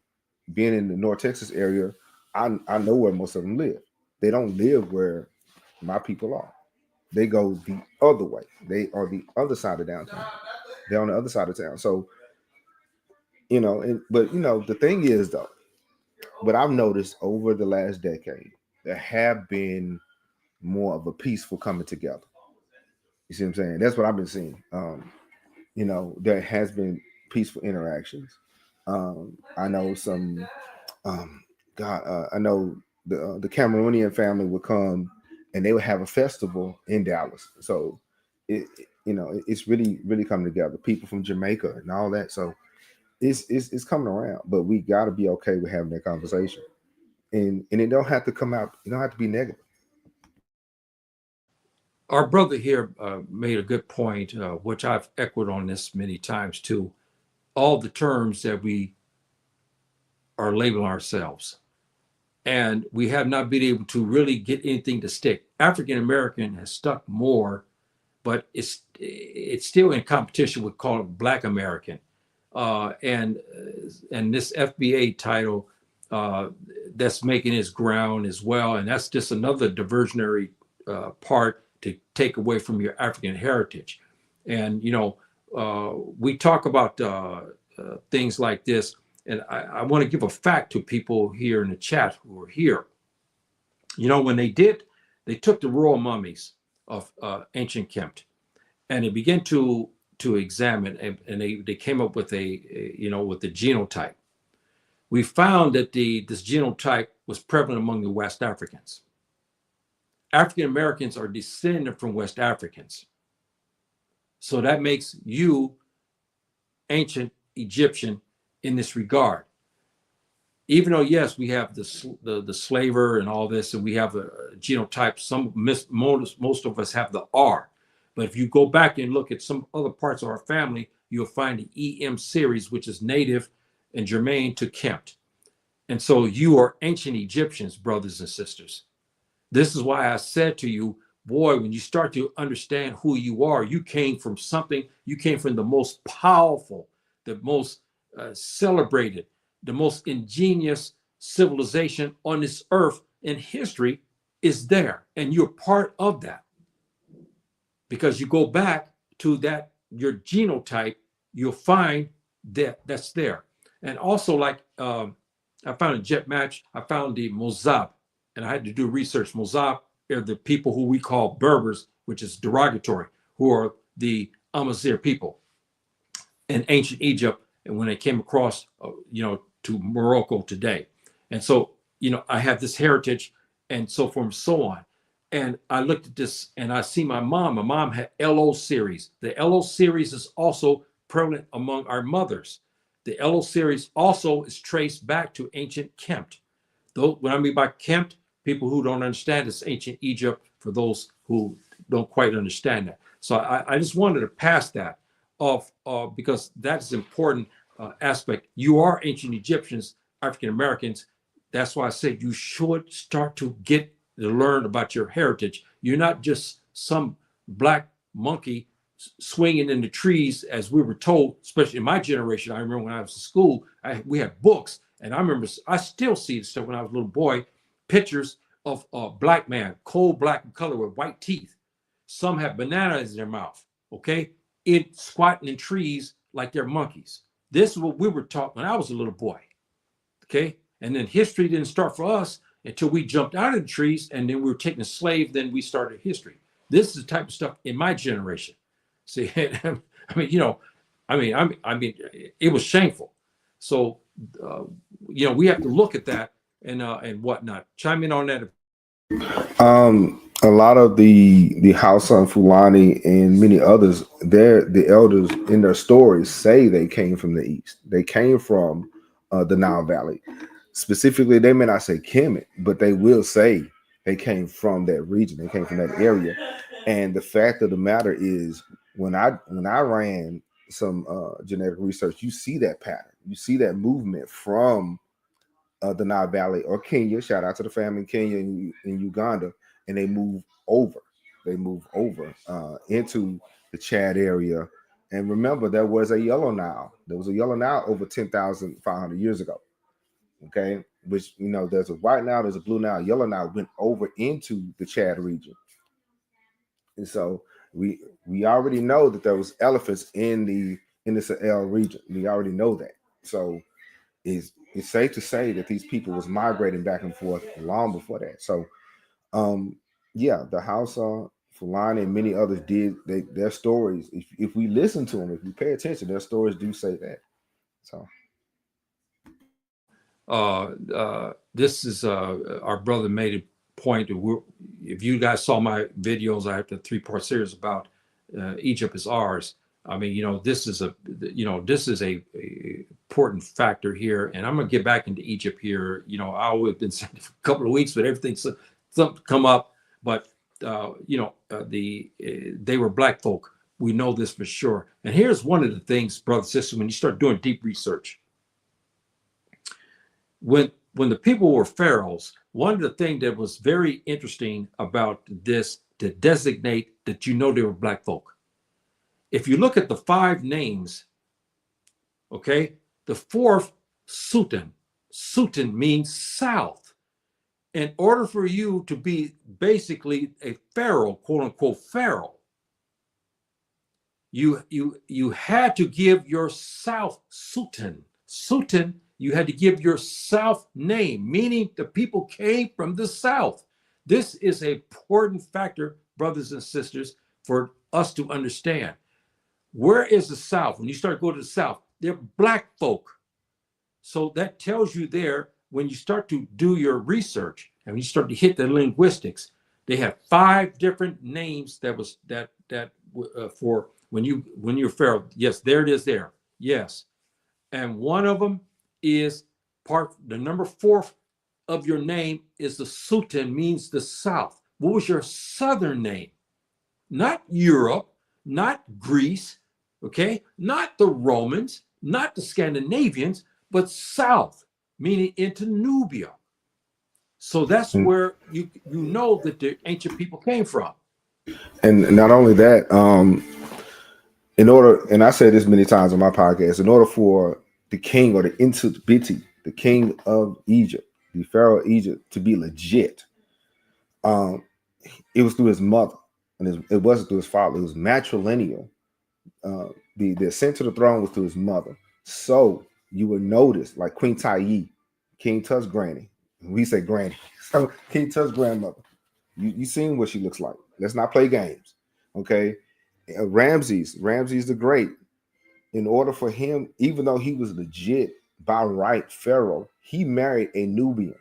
being in the North Texas area, I know where most of them live. They don't live where my people are. They go the other way. They are the other side of downtown. They're on the other side of town. So, but the thing is though, what I've noticed over the last decade, there have been more of a peaceful coming together. You see what I'm saying? That's what I've been seeing. There has been peaceful interactions. I know some. Um, I know the Cameroonian family would come, and they would have a festival in Dallas. So, it's really really coming together. People from Jamaica and all that. So it's coming around. But we got to be okay with having that conversation, and it don't have to come out. It don't have to be negative. Our brother here made a good point, which I've echoed on this many times too. All the terms that we are labeling ourselves, and we have not been able to really get anything to stick. African American has stuck more, but it's still in competition with call it Black American, and this FBA title that's making its ground as well, and that's just another diversionary part to take away from your African heritage. And we talk about things like this, and I want to give a fact to people here in the chat who are here. When they took the royal mummies of ancient Kemet, and they began to examine, and they came up with with the genotype. We found that this genotype was prevalent among the West Africans. African Americans are descended from West Africans. So that makes you ancient Egyptian in this regard. Even though, yes, we have the slaver and all this, and we have a genotype, most of us have the R. But if you go back and look at some other parts of our family, you'll find the EM series, which is native and germane to Kemet. And so you are ancient Egyptians, brothers and sisters. This is why I said to you, boy, when you start to understand who you are, you came from something, you came from the most powerful, the most celebrated, the most ingenious civilization on this earth in history is there. And you're part of that. Because you go back to that, your genotype, you'll find that's there. And also, like I found a jet match, I found the Mozab, and I had to do research. Mozab are the people who we call Berbers, which is derogatory, who are the Amazigh people in ancient Egypt, and when they came across, to Morocco today. And so, I have this heritage and so forth and so on. And I looked at this and I see my mom. My mom had LO series. The LO series is also prevalent among our mothers. The LO series also is traced back to ancient Kemet. Though, what I mean by Kemet, people who don't understand it's ancient Egypt, for those who don't quite understand that. So I just wanted to pass that off because that's important aspect. You are ancient Egyptians, African Americans. That's why I said you should start to get to learn about your heritage. You're not just some black monkey swinging in the trees, as we were told, especially in my generation. I remember when I was in school, we had books, and I remember, I still see the stuff when I was a little boy, pictures of a black man, coal black in color with white teeth. Some have bananas in their mouth, okay? Squatting in trees like they're monkeys. This is what we were taught when I was a little boy, okay? And then history didn't start for us until we jumped out of the trees, and then we were taking a slave, then we started history. This is the type of stuff in my generation. See, I mean, it was shameful. So, we have to look at that and whatnot. Chime in on that. A lot of the Hausa and Fulani and many others, the elders in their stories say they came from the east. They came from the Nile Valley. Specifically, they may not say Kemet, but they will say they came from that region. They came from that area. And the fact of the matter is, when I ran some genetic research, you see that pattern. You see that movement from the Nile Valley or Kenya. Shout out to the family in Kenya and in Uganda, and they move over. They move over into the Chad area. And remember, there was a yellow Nile. There was a yellow Nile over 10,500 years ago. Okay, which there's a white Nile, there's a blue Nile, yellow Nile went over into the Chad region, and so we already know that there was elephants in the Sahel region. We already know that. So it's safe to say that these people was migrating back and forth long before that. So yeah, the Hausa, Fulani and many others did their stories. If we listen to them, if we pay attention, their stories do say that. So this is our brother made a point. If you guys saw my videos, I have the 3-part series about Egypt is ours. I mean, this is a important factor here, and I'm gonna get back into Egypt here. I would have been saying for a couple of weeks, but everything's something come up. But they were black folk. We know this for sure. And here's one of the things, brother, sister, when you start doing deep research. When the people were pharaohs, one of the things that was very interesting about this to designate that they were black folk. If you look at the 5 names, okay, the 4th, Sutan means south. In order for you to be basically a pharaoh, quote unquote pharaoh, you had to give your south Sutan. You had to give your south name, meaning the people came from the south. This is an important factor, brothers and sisters, for us to understand. Where is the south? When you start going to the south, they're black folk. So that tells you there, when you start to do your research and you start to hit the linguistics, they have 5 different names for when you're pharaoh. Yes, there it is there. Yes. And one of them is the number 4 of your name is the Sutan, means the south. What was your southern name? Not Europe, not Greece, okay? Not the Romans, not the Scandinavians, but south, meaning into Nubia. So that's where you know that the ancient people came from. And not only that, in order, and I say this many times on my podcast, in order for the king or the Intubiti, the king of Egypt, the pharaoh of Egypt, to be legit, it was through his mother, and it wasn't through his father. It was matrilineal. The ascent to the throne was through his mother. So you would notice, like Queen Tayi, King Tut's granny. We say granny. So King Tut's grandmother. You seen what she looks like. Let's not play games. Okay. Ramses the Great. In order for him, even though he was legit by right pharaoh, he married a Nubian.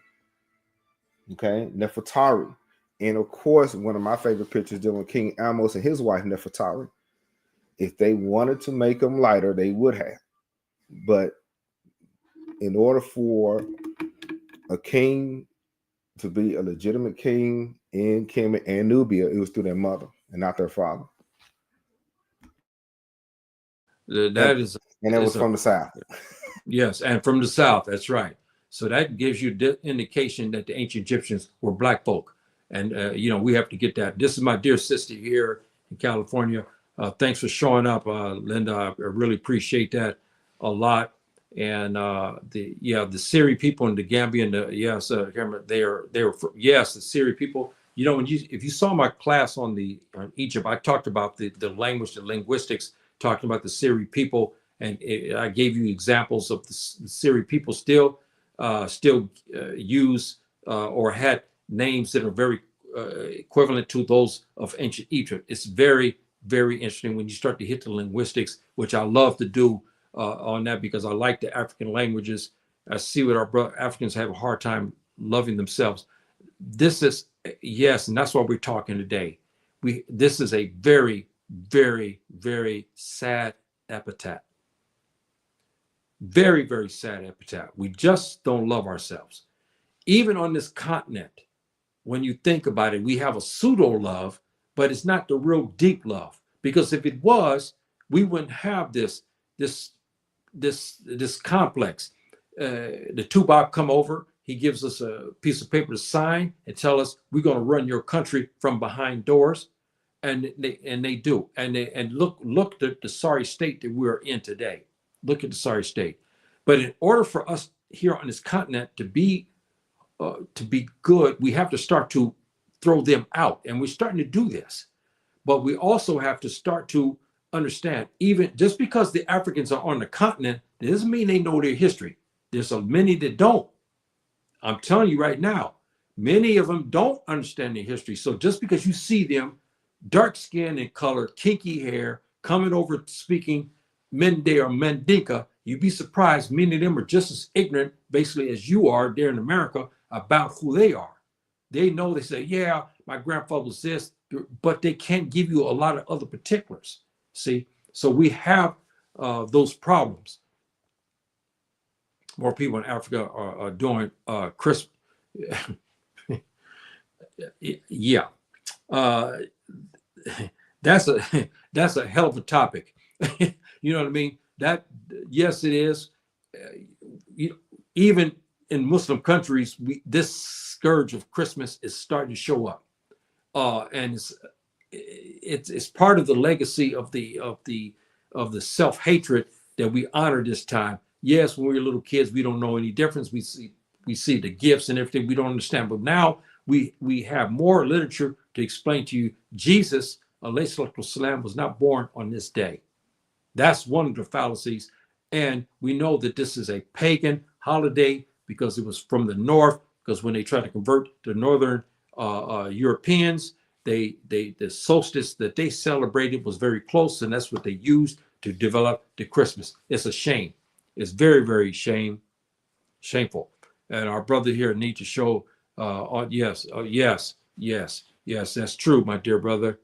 Okay, Nefertari. And of course, one of my favorite pictures dealing with King Amos and his wife Nefertari. If they wanted to make them lighter, they would have. But in order for a king to be a legitimate king in Kemet and Nubia, it was through their mother and not their father. That is, and it was from the south. Yes, and from the south. That's right. So that gives you the indication that the ancient Egyptians were black folk, and we have to get that. This is my dear sister here in California. Thanks for showing up, Linda. I really appreciate that a lot. And the Siri people in the Gambia, and the Siri people. If you saw my class on Egypt, I talked about the language, the linguistics, talking about the Siri people, and I gave you examples of the Siri people still use or had names that are very equivalent to those of ancient Egypt. It's very, very interesting when you start to hit the linguistics, which I love to do on that, because I like the African languages. I see what our Africans have a hard time loving themselves. This is, yes, and that's why we're talking today. This is a very, very, very sad epitaph. Very, very sad epitaph. We just don't love ourselves. Even on this continent, when you think about it, we have a pseudo love, but it's not the real deep love. Because if it was, we wouldn't have this complex. The Tubab come over, he gives us a piece of paper to sign and tell us we're going to run your country from behind doors, and they do. And look at the sorry state that we're in today. Look at the sorry state. But in order for us here on this continent to be good, we have to start to throw them out, and we're starting to do this. But we also have to start to understand, even just because the Africans are on the continent, it doesn't mean they know their history. There's so many that don't. I'm telling you right now, many of them don't understand their history. So just because you see them dark skin and color, kinky hair, coming over speaking Mende or Mendinka, you'd be surprised many of them are just as ignorant, basically, as you are there in America about who they are. They know, they say, yeah, my grandfather was this, but they can't give you a lot of other particulars. See, so we have those problems. More people in Africa are doing Christmas. Yeah, uh, that's a that's a hell of a topic. You know what I mean? That yes, it is. Even in Muslim countries, this scourge of Christmas is starting to show up, and it's part of the legacy of the self-hatred that we honor this time. Yes, when we were little kids, we don't know any difference. We see the gifts and everything. We don't understand, but now we have more literature to explain to you. Jesus, alayhi salatu salam, was not born on this day. That's one of the fallacies. And we know that this is a pagan holiday because it was from the north, because when they tried to convert the northern Europeans, the solstice that they celebrated was very close, and that's what they used to develop the Christmas. It's a shame. It's very, very shameful. And our brother here need to show, yes, yes, that's true, my dear brother.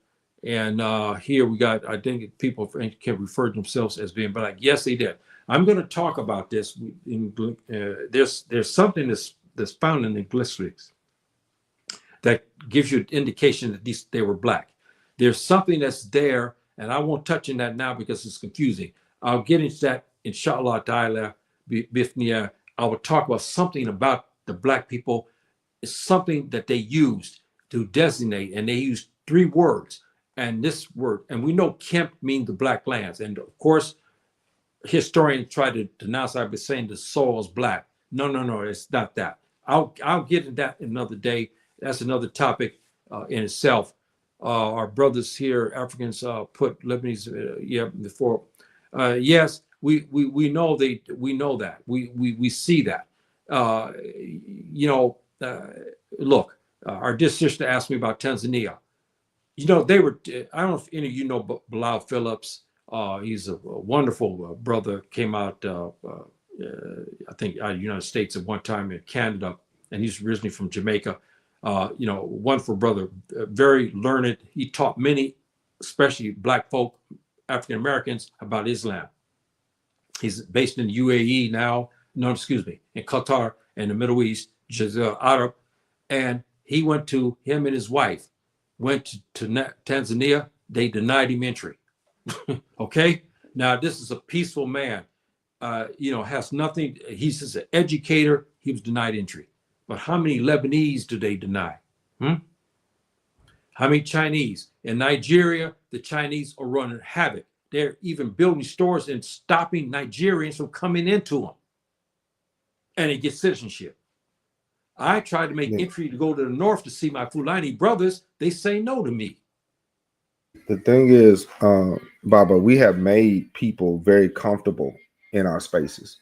And here we got, I think people can refer to themselves as being black. Yes, they did. I'm going to talk about this. There's something that's found in the linguistics that gives you an indication that they were black. There's something that's there, and I won't touch on that now because it's confusing. I'll get into that, inshallah ta'ala, bifnia. I will talk about something about the black people. It's something that they used to designate, and they used 3 words. And this word, and we know Kemp means the black lands. And of course, historians try to denounce I was saying the soil is black. No, it's not that. I'll get into that another day. That's another topic in itself. Our brothers here, Africans, put Lebanese, before. Yes, we know we know that. We see that. Look, our dear sister asked me about Tanzania. They were, I don't know if any of you know Bilal Phillips. He's a wonderful brother, came out, I think, out of the United States at one time, in Canada, and he's originally from Jamaica. Wonderful brother, very learned. He taught many, especially black folk, African Americans, about Islam. He's based in the UAE now, no, excuse me, in Qatar and the Middle East, Jazira Arab. And him and his wife went to Tanzania. They denied him entry. Okay. Now, this is a peaceful man, has nothing. He's just an educator. He was denied entry. But how many Lebanese do they deny? How many Chinese? In Nigeria, the Chinese are running havoc. They're even building stores and stopping Nigerians from coming into them. And they get citizenship. I tried to make entry to go to the north to see my Fulani brothers. They say no to me. The thing is, Baba, we have made people very comfortable in our spaces.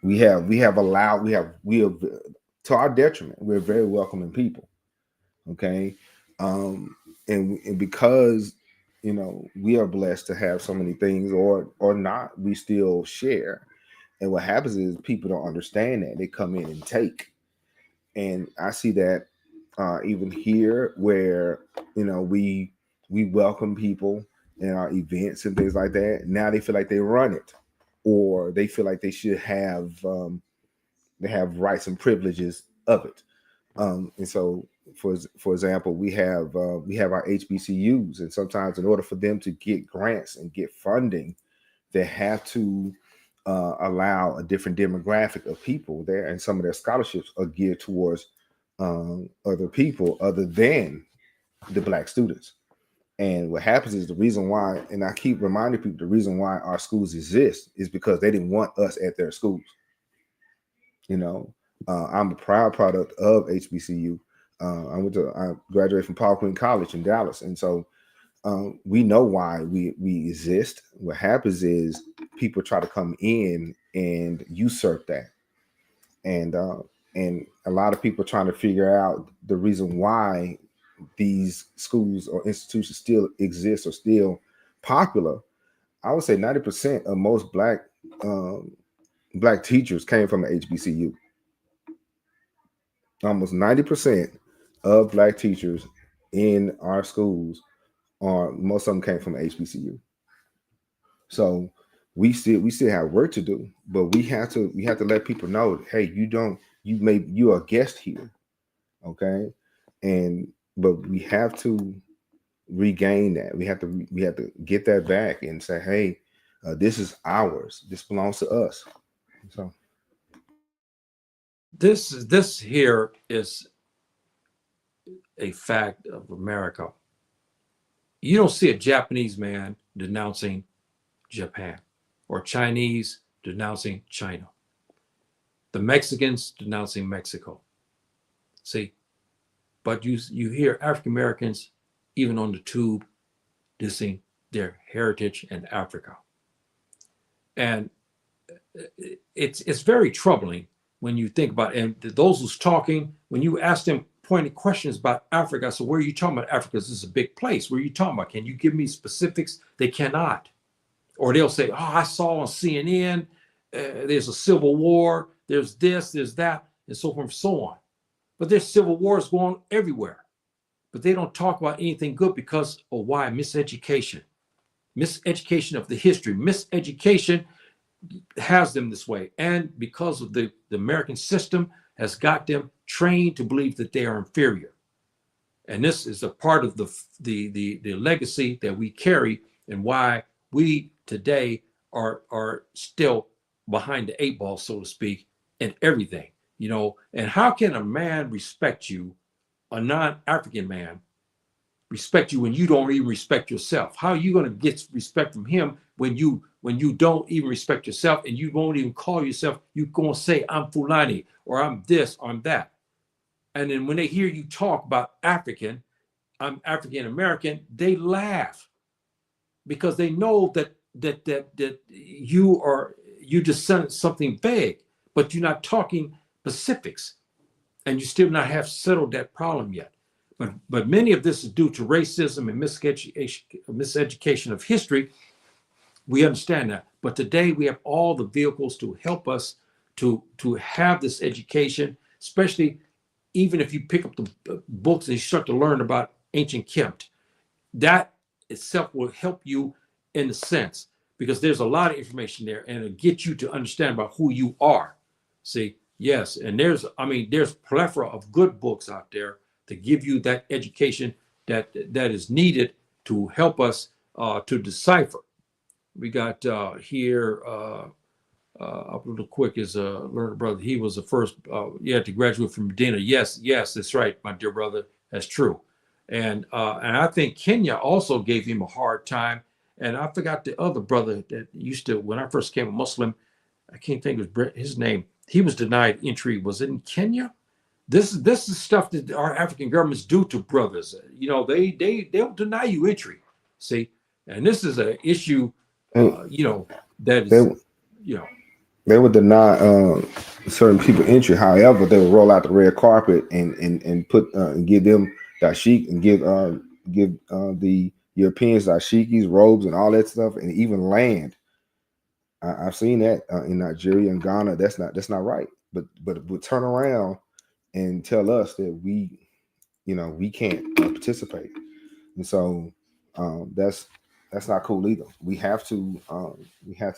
We have to our detriment. We're very welcoming people. Okay, and because we are blessed to have so many things, or not, we still share. And what happens is people don't understand that. They come in and take. And I see that even here, where we welcome people in our events and things like that. Now they feel like they run it, or they feel like they should have they have rights and privileges of it. And so, for example, we have our HBCUs, and sometimes in order for them to get grants and get funding, they have to allow a different demographic of people there, and some of their scholarships are geared towards other people other than the black students. And what happens is, the reason why, and I keep reminding people, the reason why our schools exist is because they didn't want us at their schools. I'm a proud product of HBCU. I graduated from Paul Quinn College in Dallas, and so we know why we exist. What happens is people try to come in and usurp that, and a lot of people trying to figure out the reason why these schools or institutions still exist or still popular, I would say 90% of most black teachers came from an HBCU. Almost 90% of black teachers in our schools are, most of them came from HBCU. So we still have work to do, but we have to let people know, hey, you're a guest here, okay? And but we have to regain that. We have to get that back and say, hey, this is ours. This belongs to us. So This here is a fact of America. You don't see a Japanese man denouncing Japan or Chinese denouncing China. The Mexicans denouncing Mexico. See, but you hear African Americans even on the tube dissing their heritage in Africa. And it's very troubling when you think about it. And those who's talking, when you ask them pointed questions about Africa, I said, where are you talking about Africa? This is a big place. Where are you talking about? Can you give me specifics? They cannot. Or they'll say, oh, I saw on CNN, there's a civil war, there's this, there's that, and so forth and so on. But there's civil wars going on everywhere. But they don't talk about anything good because of why? Miseducation. Miseducation of the history. Miseducation has them this way. And because of the American system has got them trained to believe that they are inferior. And this is a part of the legacy that we carry and why we today are still behind the eight ball, so to speak, in everything, you know. And how can a man respect you, a non-African man, respect you when you don't even respect yourself? How are you going to get respect from him when you don't even respect yourself and you won't even call yourself? You're going to say, I'm Fulani, or I'm this, or I'm that. And then when they hear you talk about African, I'm African American, they laugh because they know that you just said something vague, but you're not talking specifics, and you still not have settled that problem yet. But many of this is due to racism and miseducation of history. We understand that. But today we have all the vehicles to help us to have this education, especially even if you pick up the books and you start to learn about ancient Kemet. That itself will help you in a sense, because there's a lot of information there and it'll get you to understand about who you are. See, yes, and there's plethora of good books out there to give you that education that is needed to help us to decipher. We got here up real quick is a learner brother. He was the first to graduate from Medina. Yes, that's right, my dear brother. That's true. And I think Kenya also gave him a hard time. And I forgot the other brother that used to, when I first became a Muslim, I can't think of his name. He was denied entry. Was it in Kenya? This is stuff that our African governments do to brothers. You know, they'll deny you entry. See, and this is an issue, that is, they would deny certain people entry. However, they would roll out the red carpet and put and give them dashik and give the Europeans dashikis, robes, and all that stuff, and even land. I've seen that in Nigeria and Ghana. That's not right. But would turn around and tell us that we can't participate, and so that's not cool either. We have to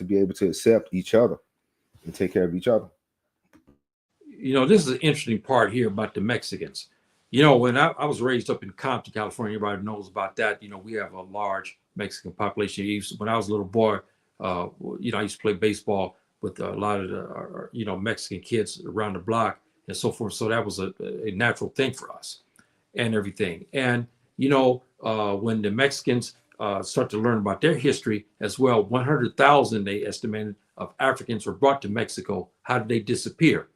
be able to accept each other and take care of each other. This is an interesting part here about the Mexicans. When I was raised up in Compton, California, everybody knows about that. We have a large Mexican population. When I was a little boy, I used to play baseball with a lot of the, Mexican kids around the block and so forth. So that was a natural thing for us and everything. And, when the Mexicans start to learn about their history as well, 100,000, they estimated, of Africans were brought to Mexico. How did they disappear?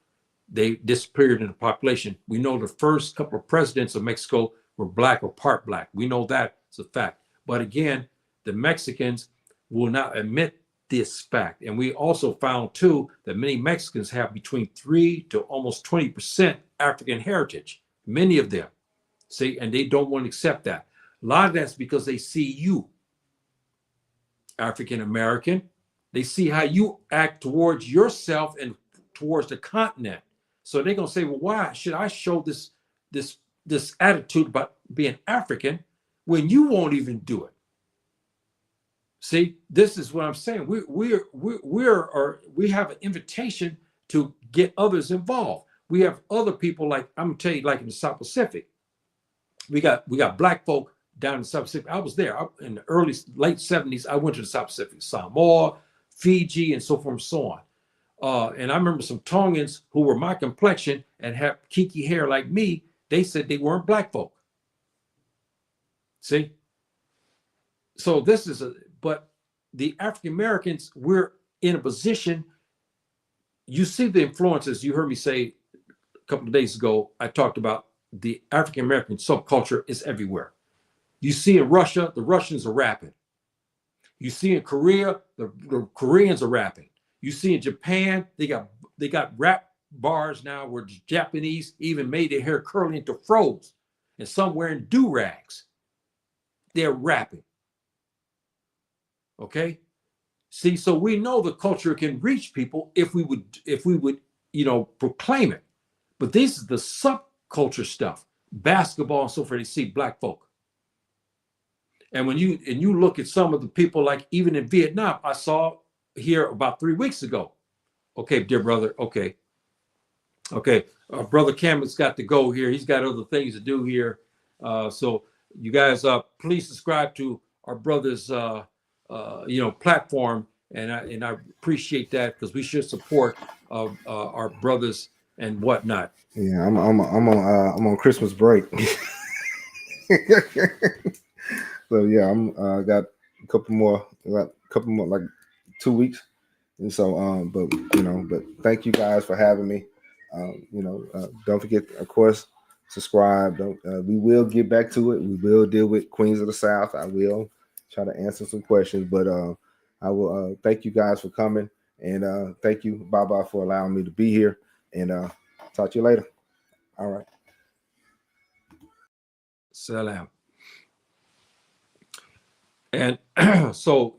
They disappeared in the population. We know the first couple of presidents of Mexico were black or part black. We know that is a fact. But again, the Mexicans will not admit this fact. And we also found too that many Mexicans have between 3 to almost 20% African heritage, many of them. See, and they don't want to accept that. A lot of that's because they see you, African American. They see how you act towards yourself and towards the continent. So they're gonna say, well, why should I show this attitude about being African when you won't even do it? See, this is what I'm saying. We have an invitation to get others involved. We have other people, like I'm gonna tell you, like in the South Pacific, we got black folk down in the South Pacific. I was there in the late 70s. I went to the South Pacific, Samoa, Fiji, and so forth and so on. And I remember some Tongans who were my complexion and had kinky hair like me. They said they weren't black folk. See? So but the African Americans, we're in a position. You see the influences. You heard me say a couple of days ago, I talked about the African American subculture is everywhere. You see in Russia, the Russians are rapping. You see in Korea, the Koreans are rapping. You see in Japan, they got rap bars now where the Japanese even made their hair curly into froze, and some wearing do-rags. They're rapping. Okay? See, so we know the culture can reach people if we would, proclaim it. But this is the subculture stuff, basketball and so forth. They see black folk. And when you look at some of the people, like even in Vietnam, I saw here about 3 weeks ago. Okay, dear brother. Okay. Brother Kemet's got to go here. He's got other things to do here. So you guys, please subscribe to our brother's, platform. And I appreciate that, because we should support our brothers and whatnot. Yeah, I'm on Christmas break. So yeah, I'm got a couple more, like 2 weeks, and so but thank you guys for having me. Don't forget, of course, subscribe. We will get back to it. We will deal with Queens of the South. I will try to answer some questions, but I will thank you guys for coming, and thank you, Baba, for allowing me to be here, and talk to you later. All right. Salam. And so,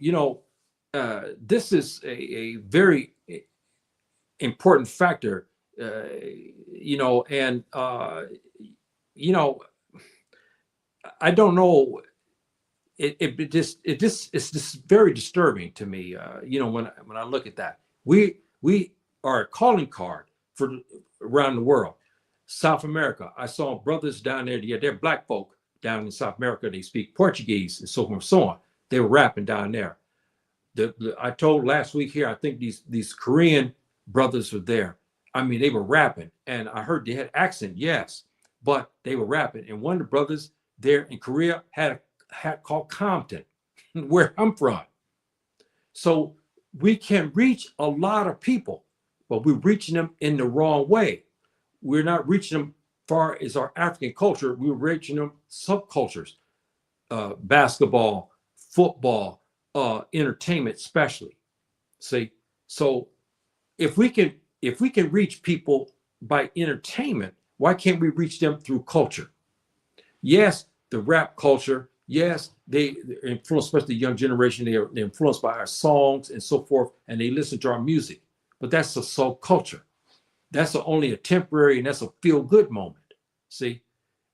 this is a very important factor, and I don't know. It's just very disturbing to me. When I look at that, we are a calling card for around the world. South America, I saw brothers down there. Yeah, they're black folk down in South America. They speak Portuguese and so forth and so on. They were rapping down there. I told last week here, I think these Korean brothers were there. I mean, they were rapping, and I heard they had accent, yes, but they were rapping. And one of the brothers there in Korea had a hat called Compton, where I'm from. So we can reach a lot of people, but we're reaching them in the wrong way. We're not reaching them far as our African culture. We're reaching them subcultures, basketball, football, entertainment, especially. See, so if we can reach people by entertainment, why can't we reach them through culture? Yes, the rap culture. Yes, they're influenced, especially the young generation. They're influenced by our songs and so forth, and they listen to our music. But that's a subculture. That's only a temporary, and that's a feel-good moment. See,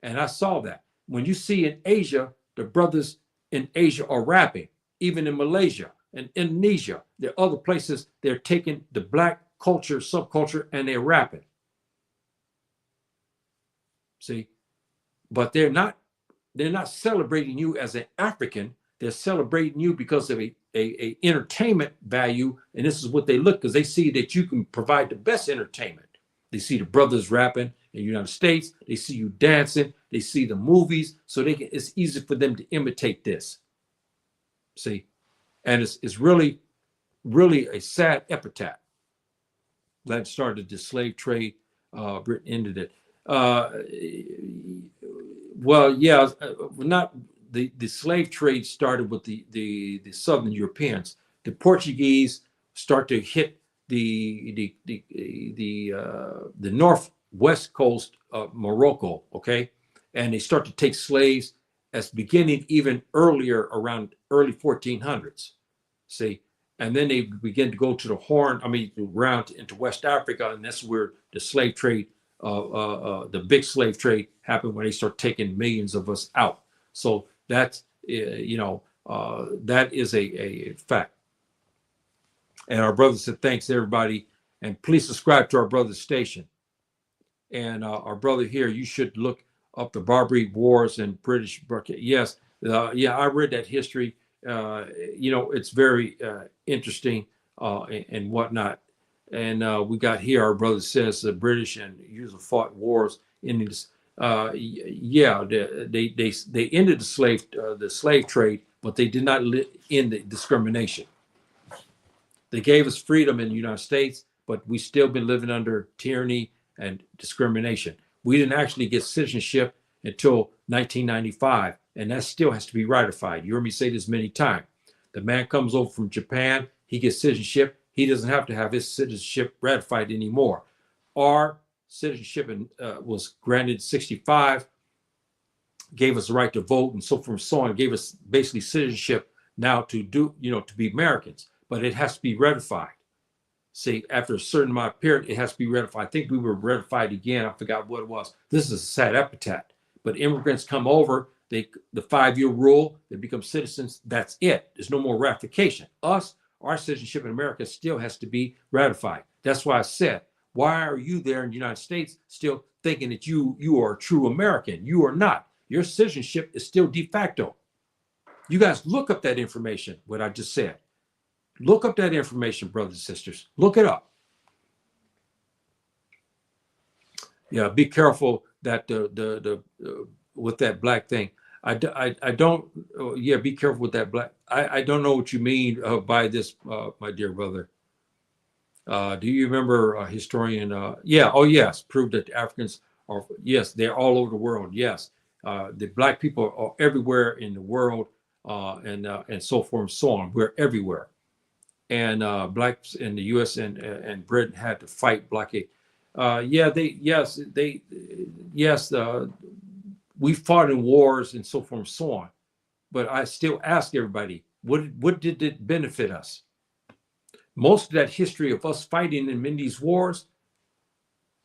and I saw that when you see in Asia, the brothers in Asia are rapping. Even in Malaysia and Indonesia, there are other places they're taking the black culture, subculture, and they're rapping. See, but they're not celebrating you as an African. They're celebrating you because of a entertainment value, and this is what they look, because they see that you can provide the best entertainment. They see the brothers rapping in the United States. They see you dancing. They see the movies, so it's easy for them to imitate this. See, and it's really, really a sad epitaph that started the slave trade. Britain ended it. Not the slave trade started with the Southern Europeans. The Portuguese start to hit the northwest coast of Morocco, okay, and they start to take slaves as beginning even earlier, around early 1400s. See, and then they begin to go to the Horn, around into West Africa, and that's where the slave trade, the big slave trade happened, when they start taking millions of us out. So that's, that is a fact. And our brother said, thanks everybody, and please subscribe to our brother's station. And our brother here, you should look up the Barbary Wars and British. Yes, yeah, I read that history. It's very interesting and whatnot. And we got here, our brother says the British and usually fought wars in this. Yeah, they ended the slave trade, but they did not end the discrimination. They gave us freedom in the United States, but we still been living under tyranny and discrimination. We didn't actually get citizenship until 1995, and that still has to be ratified. You heard me say this many times. The man comes over from Japan, he gets citizenship. He doesn't have to have his citizenship ratified anymore. Our citizenship was granted 65, gave us the right to vote and so forth and so on, gave us basically citizenship now to do, to be Americans, but it has to be ratified. See, after a certain amount of period, it has to be ratified. I think we were ratified again. I forgot what it was. This is a sad epithet. But immigrants come over, the 5-year rule, they become citizens. That's it. There's no more ratification. Our citizenship in America still has to be ratified. That's why I said, why are you there in the United States still thinking that you are a true American? You are not. Your citizenship is still de facto. You guys look up that information, what I just said. Look up that information, brothers and sisters. Look it up. Yeah, be careful that with that black thing. I don't. Yeah, be careful with that black. I don't know what you mean by this, my dear brother. Do you remember a historian? Yeah. Oh yes. Proved that the Africans are. Yes, they're all over the world. Yes, the black people are everywhere in the world, and so forth and so on. We're everywhere. And blacks in the U.S. and Britain had to fight blockade. We fought in wars and so forth and so on. But I still ask everybody, what did it benefit us? Most of that history of us fighting in these wars,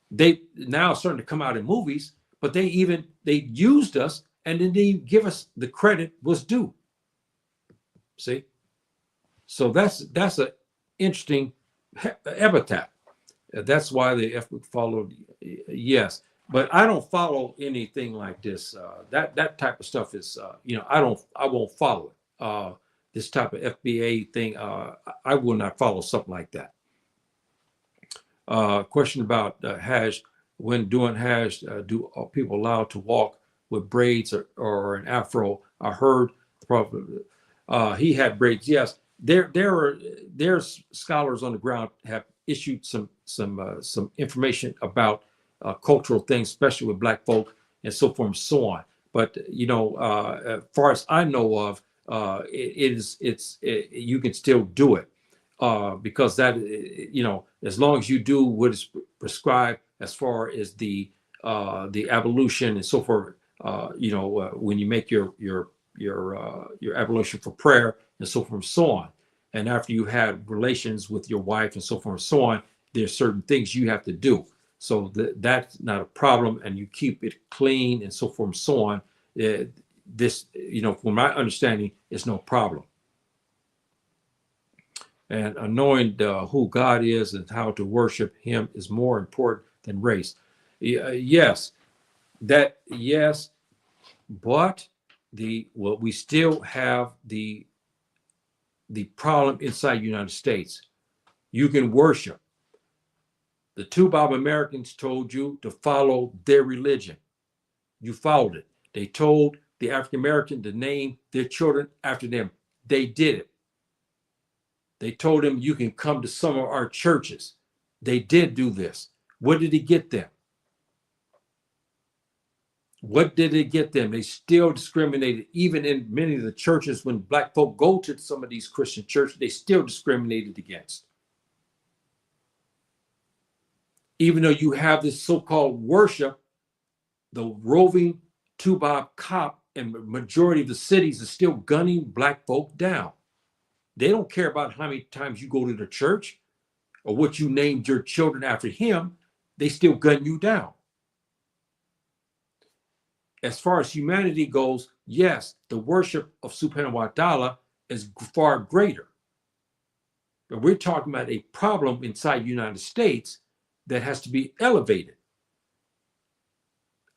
they now starting to come out in movies, but they used us and then they give us the credit was due. See? So that's an interesting epitaph. That's why the ethnic followed. Yes, but I don't follow anything like this. That type of stuff is, I won't follow it. This type of FBA thing, I will not follow something like that. Question about Hajj. When doing Hajj, are people allowed to walk with braids or an afro? I heard the Prophet, he had braids. Yes. There's scholars on the ground have issued some information about cultural things, especially with black folk and so forth and so on. But as far as I know of, you can still do it because that as long as you do what is prescribed as far as the ablution and so forth. When you make your ablution for prayer and so forth and so on. And after you had relations with your wife and so forth and so on, there's certain things you have to do. So that's not a problem, and you keep it clean and so forth and so on. This, from my understanding, is no problem. And knowing who God is and how to worship him is more important than race. Yes, but we still have the problem inside the United States. You can worship. The two Afro Americans told you to follow their religion. You followed it. They told the African American to name their children after them. They did it. They told them you can come to some of our churches. They did do this. What did it get them? What did it get them? They still discriminated, even in many of the churches. When black folk go to some of these Christian churches, they still discriminated against. Even though you have this so-called worship, the roving two-bob cop and the majority of the cities is still gunning black folk down. They don't care about how many times you go to the church or what you named your children after him. They still gun you down. As far as humanity goes, yes, the worship of Subhanahu wa ta'ala is far greater. But we're talking about a problem inside the United States that has to be elevated.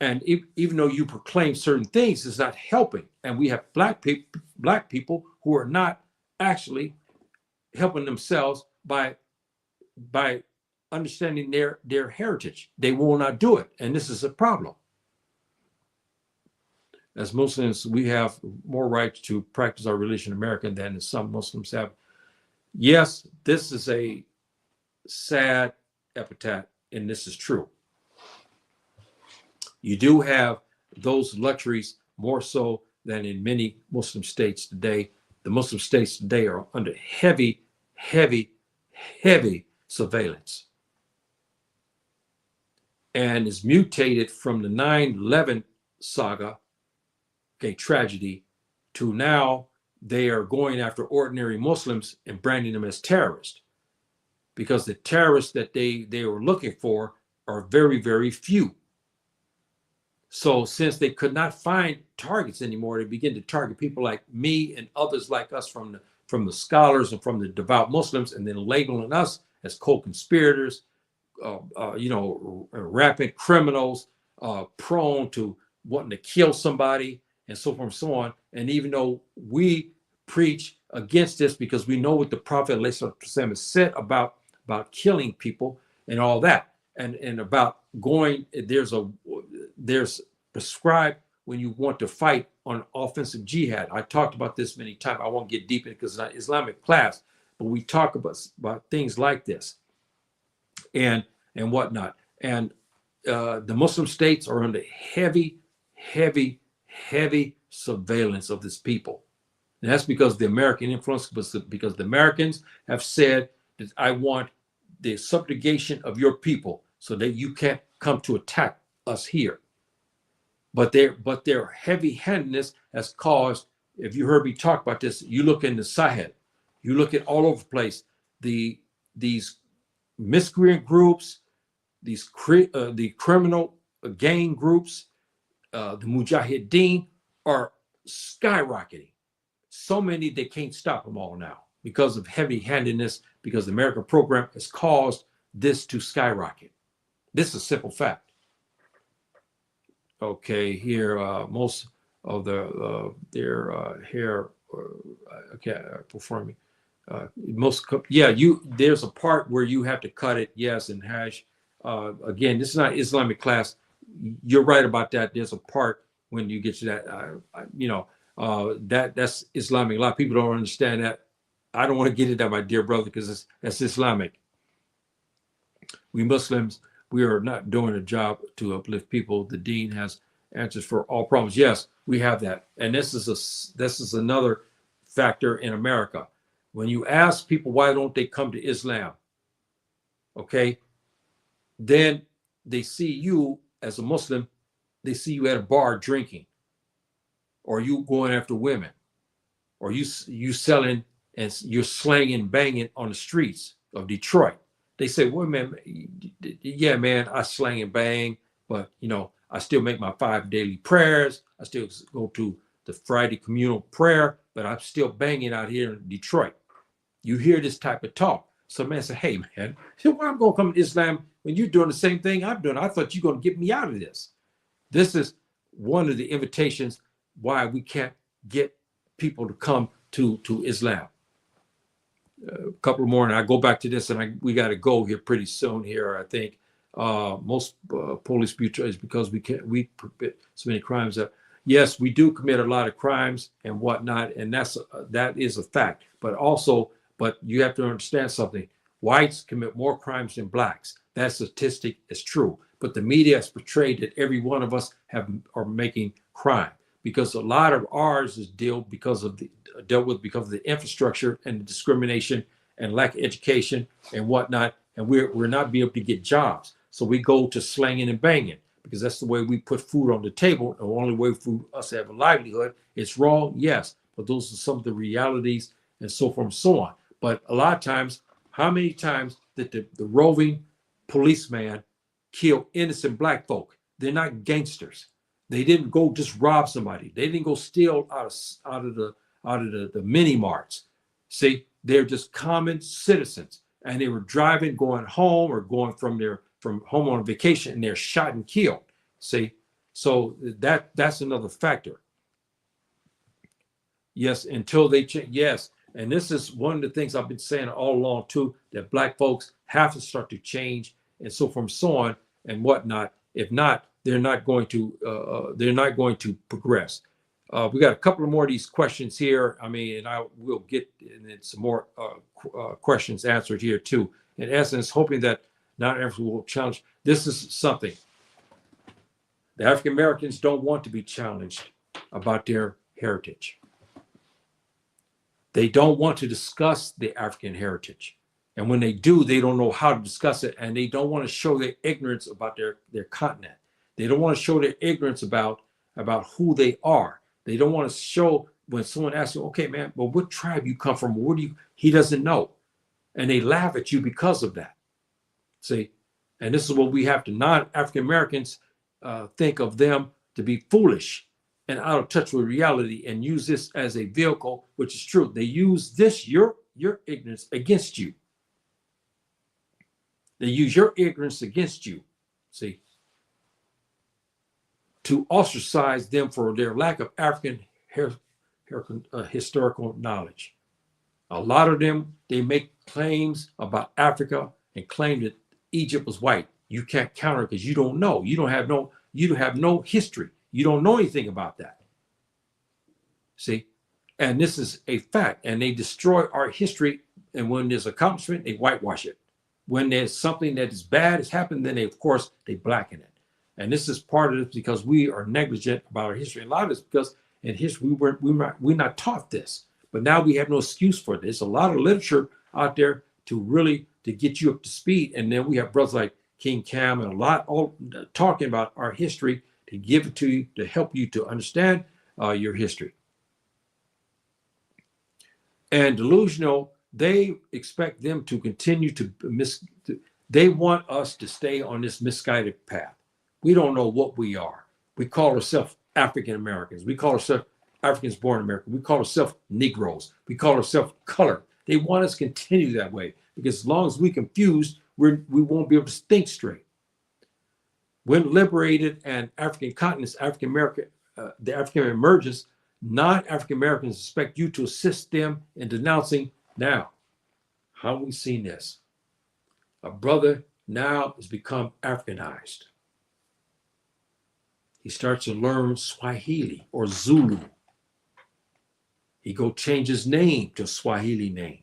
And even though you proclaim certain things, it's not helping. And we have black people who are not actually helping themselves by understanding their heritage. They will not do it. And this is a problem. As Muslims, we have more rights to practice our religion in America than some Muslims have. Yes, this is a sad epitaph, and this is true. You do have those luxuries more so than in many Muslim states today. The Muslim states today are under heavy surveillance. And is mutated from the 9/11 saga, tragedy, to now they are going after ordinary Muslims and branding them as terrorists, because the terrorists that they were looking for are very few. So since they could not find targets anymore, they begin to target people like me and others like us from the scholars and from the devout Muslims, and then labeling us as co-conspirators, rampant criminals, prone to wanting to kill somebody, and so forth and so on. And even though we preach against this because we know what the Prophet ﷺ said about killing people and all that, and about going, there's prescribed when you want to fight on offensive jihad. I talked about this many times. I won't get deep in it because it's not Islamic class, but we talk about things like this and whatnot. And the Muslim states are under heavy surveillance of this people. And that's because of the American influence, because the Americans have said that I want the subjugation of your people so that you can't come to attack us here. But their heavy-handedness has caused, if you heard me talk about this, you look in the Sahel, you look at all over the place, these miscreant groups, the criminal gang groups, the Mujahideen are skyrocketing. So many they can't stop them all now because of heavy-handedness, because the American program has caused this to skyrocket. This is a simple fact. Okay, here most of their hair. Okay, performing. There's a part where you have to cut it. Yes, and hash. Again, this is not Islamic class. You're right about that. There's a part when you get to that. That's Islamic. A lot of people don't understand that. I don't want to get into that, my dear brother, because that's Islamic. We Muslims, we are not doing a job to uplift people. The Deen has answers for all problems. Yes, we have that, and this is another factor in America. When you ask people why don't they come to Islam, okay, then they see you as a Muslim. They see you at a bar drinking, or you going after women, or you selling and you're slanging, banging on the streets of Detroit. They say, well, man, yeah, man, I slang and bang, but I still make my 5 daily prayers. I still go to the Friday communal prayer, but I'm still banging out here in Detroit. You hear this type of talk. So man say, hey man, why I'm gonna come to Islam when you're doing the same thing I'm doing? I thought you're gonna get me out of this. This is one of the invitations why we can't get people to come to Islam. A couple more, and I go back to this, and we got to go here pretty soon. Here, I think most police brutality is because we commit so many crimes. Yes, we do commit a lot of crimes and whatnot, and that is a fact. But you have to understand something: whites commit more crimes than blacks. That statistic is true, but the media has portrayed that every one of us are making crime, because a lot of ours is dealt with because of the infrastructure and the discrimination and lack of education and whatnot, and we're not being able to get jobs. So we go to slanging and banging. because that's the way we put food on the table. The only way for us to have a livelihood. It's wrong, yes, but those are some of the realities and so forth and so on. But a lot of times, how many times did the roving policeman kill innocent black folk? They're not gangsters. They didn't go just rob somebody. They didn't go steal out of the mini marts. See, they're just common citizens, and they were driving, going home or going from home on vacation, and they're shot and killed. See, so that's another factor. Yes, until they change. Yes, and this is one of the things I've been saying all along too, that black folks have to start to change, and so from so on and whatnot. If not, they're not going to progress. We got a couple of more of these questions here. I mean, and I will get some more questions answered here too. In essence, hoping that not everyone will challenge. This is something. The African Americans don't want to be challenged about their heritage. They don't want to discuss the African heritage. And when they do, they don't know how to discuss it, and they don't want to show their ignorance about their continent. They don't want to show their ignorance about who they are. They don't want to show when someone asks you, okay, man, well, what tribe you come from? Where do you? He doesn't know. And they laugh at you because of that. See, and this is what we have to non-African Americans think of them to be foolish and out of touch with reality, and use this as a vehicle, which is true. They use this, your ignorance, against you. They use your ignorance against you, see, to ostracize them for their lack of African historical knowledge. A lot of them, they make claims about Africa and claim that Egypt was white. You can't counter it because you don't know. You don't have no history. You don't know anything about that. See, and this is a fact. And they destroy our history. And when there's accomplishment, they whitewash it. When there's something that is bad has happened, then of course they blacken it. And this is part of it because we are negligent about our history. A lot of it's because in history we're not taught this. But now we have no excuse for this. A lot of literature out there to get you up to speed. And then we have brothers like King Cam and a lot all talking about our history to give it to you, to help you to understand your history. And delusional, they expect them to continue to they want us to stay on this misguided path. We don't know what we are. We call ourselves African Americans. We call ourselves Africans born in America. We call ourselves Negroes. We call ourselves color. They want us to continue that way because as long as we're confused, we won't be able to think straight. When liberated and African continents, African American, the African emergence, non-African Americans expect you to assist them in denouncing. Now, how have we seen this? A brother now has become Africanized. He starts to learn Swahili or Zulu. He go change his name to a Swahili name.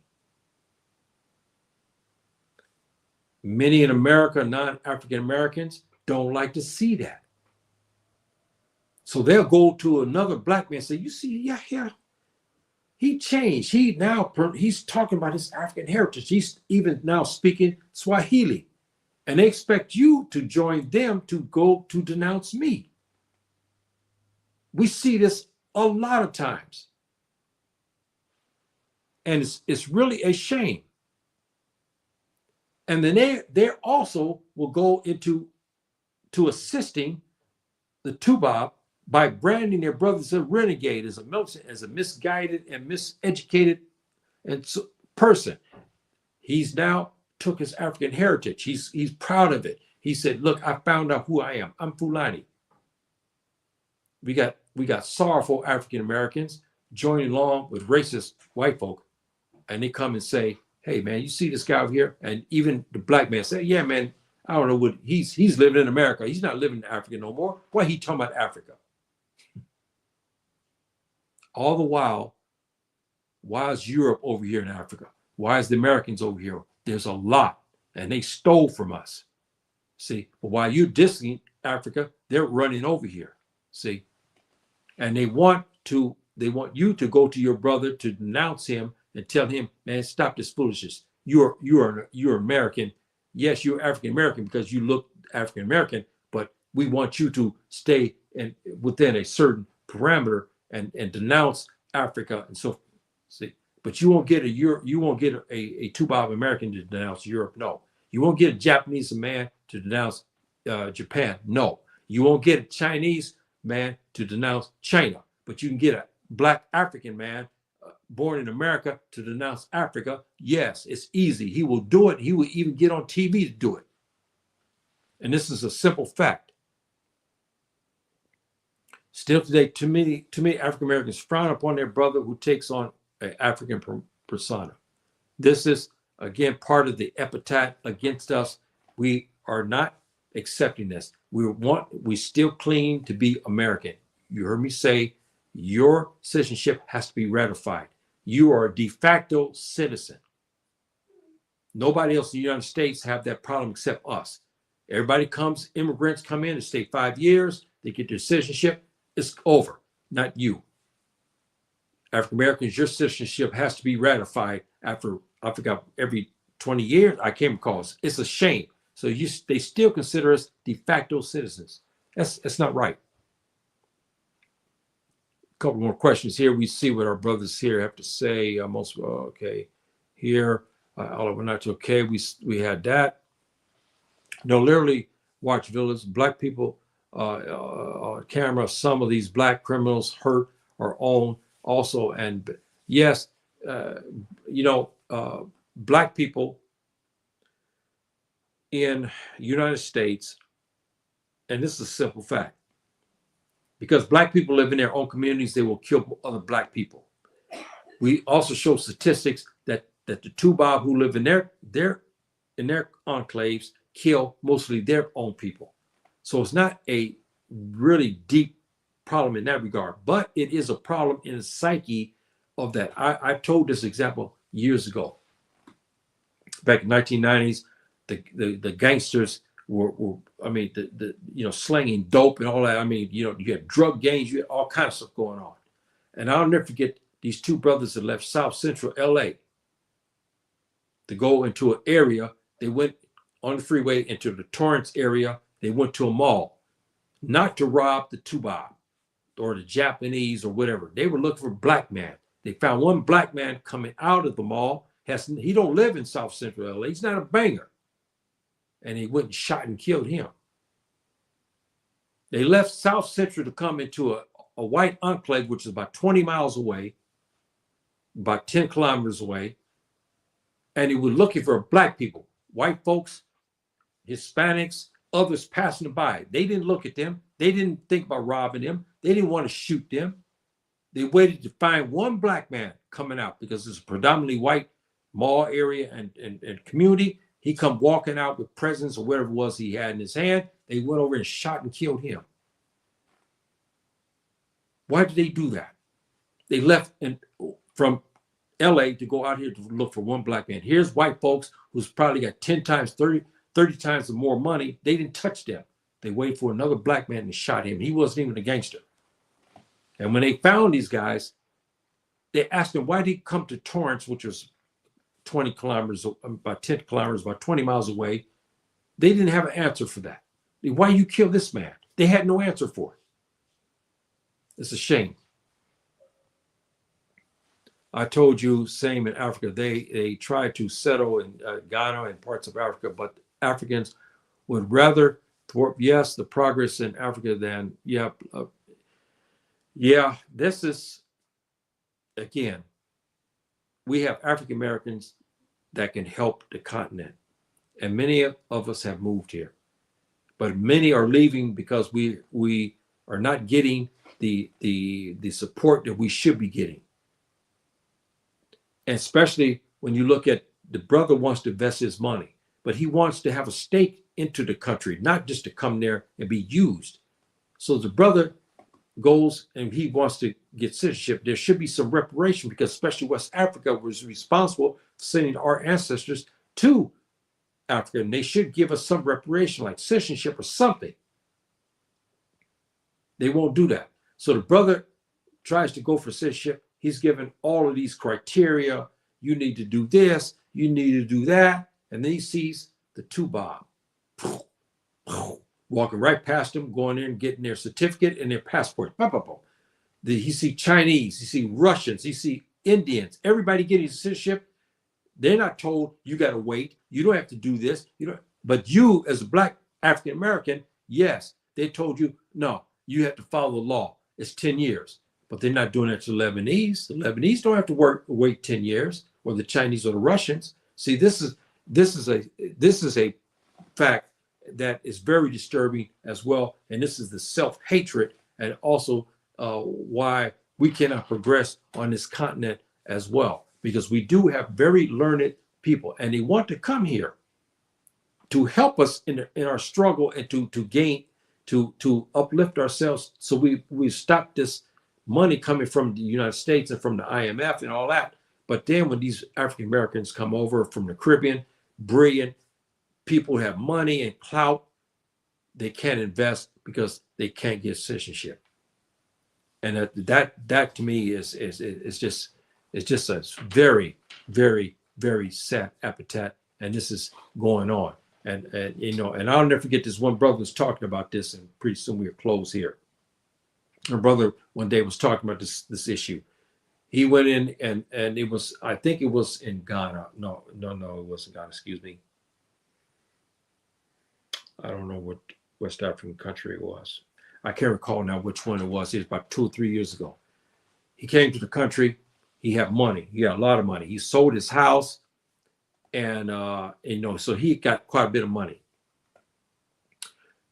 Many in America, non-African Americans, don't like to see that. So they'll go to another black man and say, you see, yeah, he changed. He's talking about his African heritage. He's even now speaking Swahili. And they expect you to join them to go to denounce me. We see this a lot of times. And it's really a shame. And then they also will go into assisting the Tubab by branding their brothers as a renegade, as a militant, as a misguided and miseducated person. He's now took his African heritage. He's proud of it. He said, look, I found out who I am. I'm Fulani. We got sorrowful African Americans joining along with racist white folk, and they come and say, hey man, you see this guy over here? And even the black man say, yeah, man, I don't know what he's living in America. He's not living in Africa no more. Why he talking about Africa? All the while, why is Europe over here in Africa? Why is the Americans over here? There's a lot, and they stole from us. See, but while you're dissing Africa, they're running over here. See, and they want you to go to your brother to denounce him and tell him, man, stop this foolishness. You're American. Yes, you're African American because you look African American, but We want you to stay within a certain parameter and denounce Africa and so see. But you won't get a two-bob American to denounce Europe. No. You won't get a Japanese man to denounce Japan. No. You won't get a Chinese man to denounce China. But you can get a black African man born in America to denounce Africa. Yes, it's easy. He will do it. He will even get on TV to do it. And this is a simple fact. Still today, to me, African Americans frown upon their brother who takes on an African persona. This is, again, part of the epithet against us. We are not accepting this. We still claim to be American. You heard me say your citizenship has to be ratified. You are a de facto citizen. Nobody else in the United States have that problem except us. Everybody immigrants come in and stay 5 years, they get their citizenship, it's over, not you. African Americans, your citizenship has to be ratified after, I forgot, every 20 years. I can't recall. It's a shame. So they still consider us de facto citizens. That's not right. A couple more questions here. We see what our brothers here have to say. Okay. Here, Oliver not okay. We had that. No, literally, watch Villas. Black people on camera. Some of these black criminals hurt our own also. And yes, black people in United States, and this is a simple fact, because black people live in their own communities, they will kill other black people. We also show statistics that the two-bob who live in their enclaves kill mostly their own people. So it's not a really deep problem in that regard, but it is a problem in the psyche of that. I told this example years ago. Back in the 1990s, the gangsters were slinging dope and all that. I mean, you had drug gangs, you had all kinds of stuff going on. And I'll never forget these two brothers that left South Central LA to go into an area. They went on the freeway into the Torrance area. They went to a mall, not to rob the two-bob or the Japanese or whatever. They were looking for a black man. They found one black man coming out of the mall. He don't live in South Central LA. He's not a banger. And he went and shot and killed him. They left South Central to come into a white enclave, which is about 20 miles away, about 10 kilometers away. And he was looking for black people, white folks, Hispanics, others passing by. They didn't look at them. They didn't think about robbing them. They didn't want to shoot them. They waited to find one black man coming out because it's a predominantly white mall area and community. He come walking out with presents or whatever it was he had in his hand. They went over and shot and killed him. Why did they do that? They left from LA to go out here to look for one black man. Here's white folks who's probably got 10 times, 30 times more money. They didn't touch them. They waited for another black man and shot him. He wasn't even a gangster. And when they found these guys, they asked him, why did he come to Torrance, which was 20 kilometers, about 10 kilometers, about 20 miles away? They didn't have an answer for that. Why you kill this man? They had no answer for it. It's a shame. I told you, same in Africa. They tried to settle in Ghana and parts of Africa, but Africans would rather thwart, yes, the progress in Africa than, this is, again, we have African Americans that can help the continent. And many of us have moved here. But many are leaving because we are not getting the support that we should be getting. And especially when you look at the brother wants to invest his money, but he wants to have a stake into the country, not just to come there and be used. So the brother goes and he wants to get citizenship. There should be some reparation because especially West Africa was responsible for sending our ancestors to Africa, and they should give us some reparation like citizenship or something. They won't do that. So the brother tries to go for citizenship. He's given all of these criteria. You need to do this. You need to do that. And then he sees the two-bob. walking right past them, going in and getting their certificate and their passport. You see Chinese, you see Russians, you see Indians, everybody getting citizenship. They're not told you got to wait. You don't have to do this. You don't. But you, as a Black African American, yes, they told you no. You have to follow the law. It's 10 years. But they're not doing that to Lebanese. The Lebanese don't have to wait 10 years, or the Chinese or the Russians. See, this is a fact that is very disturbing as well. And this is the self-hatred, and also why we cannot progress on this continent as well, because we do have very learned people, and they want to come here to help us in our struggle and to uplift ourselves, so we stop this money coming from the United States and from the IMF and all that. But then when these African Americans come over from the Caribbean, brilliant people who have money and clout, they can't invest because they can't get citizenship. And that to me is just a very, very, very sad epithet. And this is going on. And and I'll never forget, this one brother was talking about this, and pretty soon we'll close here. My brother one day was talking about this issue. He went in and it was, I think it was in Ghana. No, it wasn't Ghana, excuse me. I don't know what West African country it was. I can't recall now which one it was. It was about 2 or 3 years ago. He came to the country. He had money. He had a lot of money. He sold his house, and so he got quite a bit of money.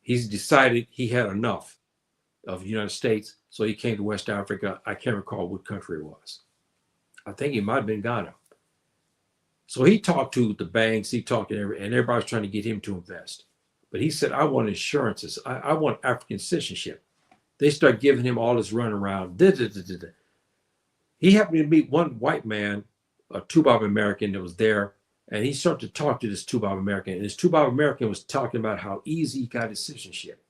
He's decided he had enough of the United States, so he came to West Africa. I can't recall what country it was. I think it might have been Ghana. So he talked to the banks. He talked to and everybody was trying to get him to invest. But he said, I want insurances. I want African citizenship. They start giving him all this runaround. He happened to meet one white man, a Tubac American that was there, and he started to talk to this Tubac American. And this Tubac American was talking about how easy he got his citizenship.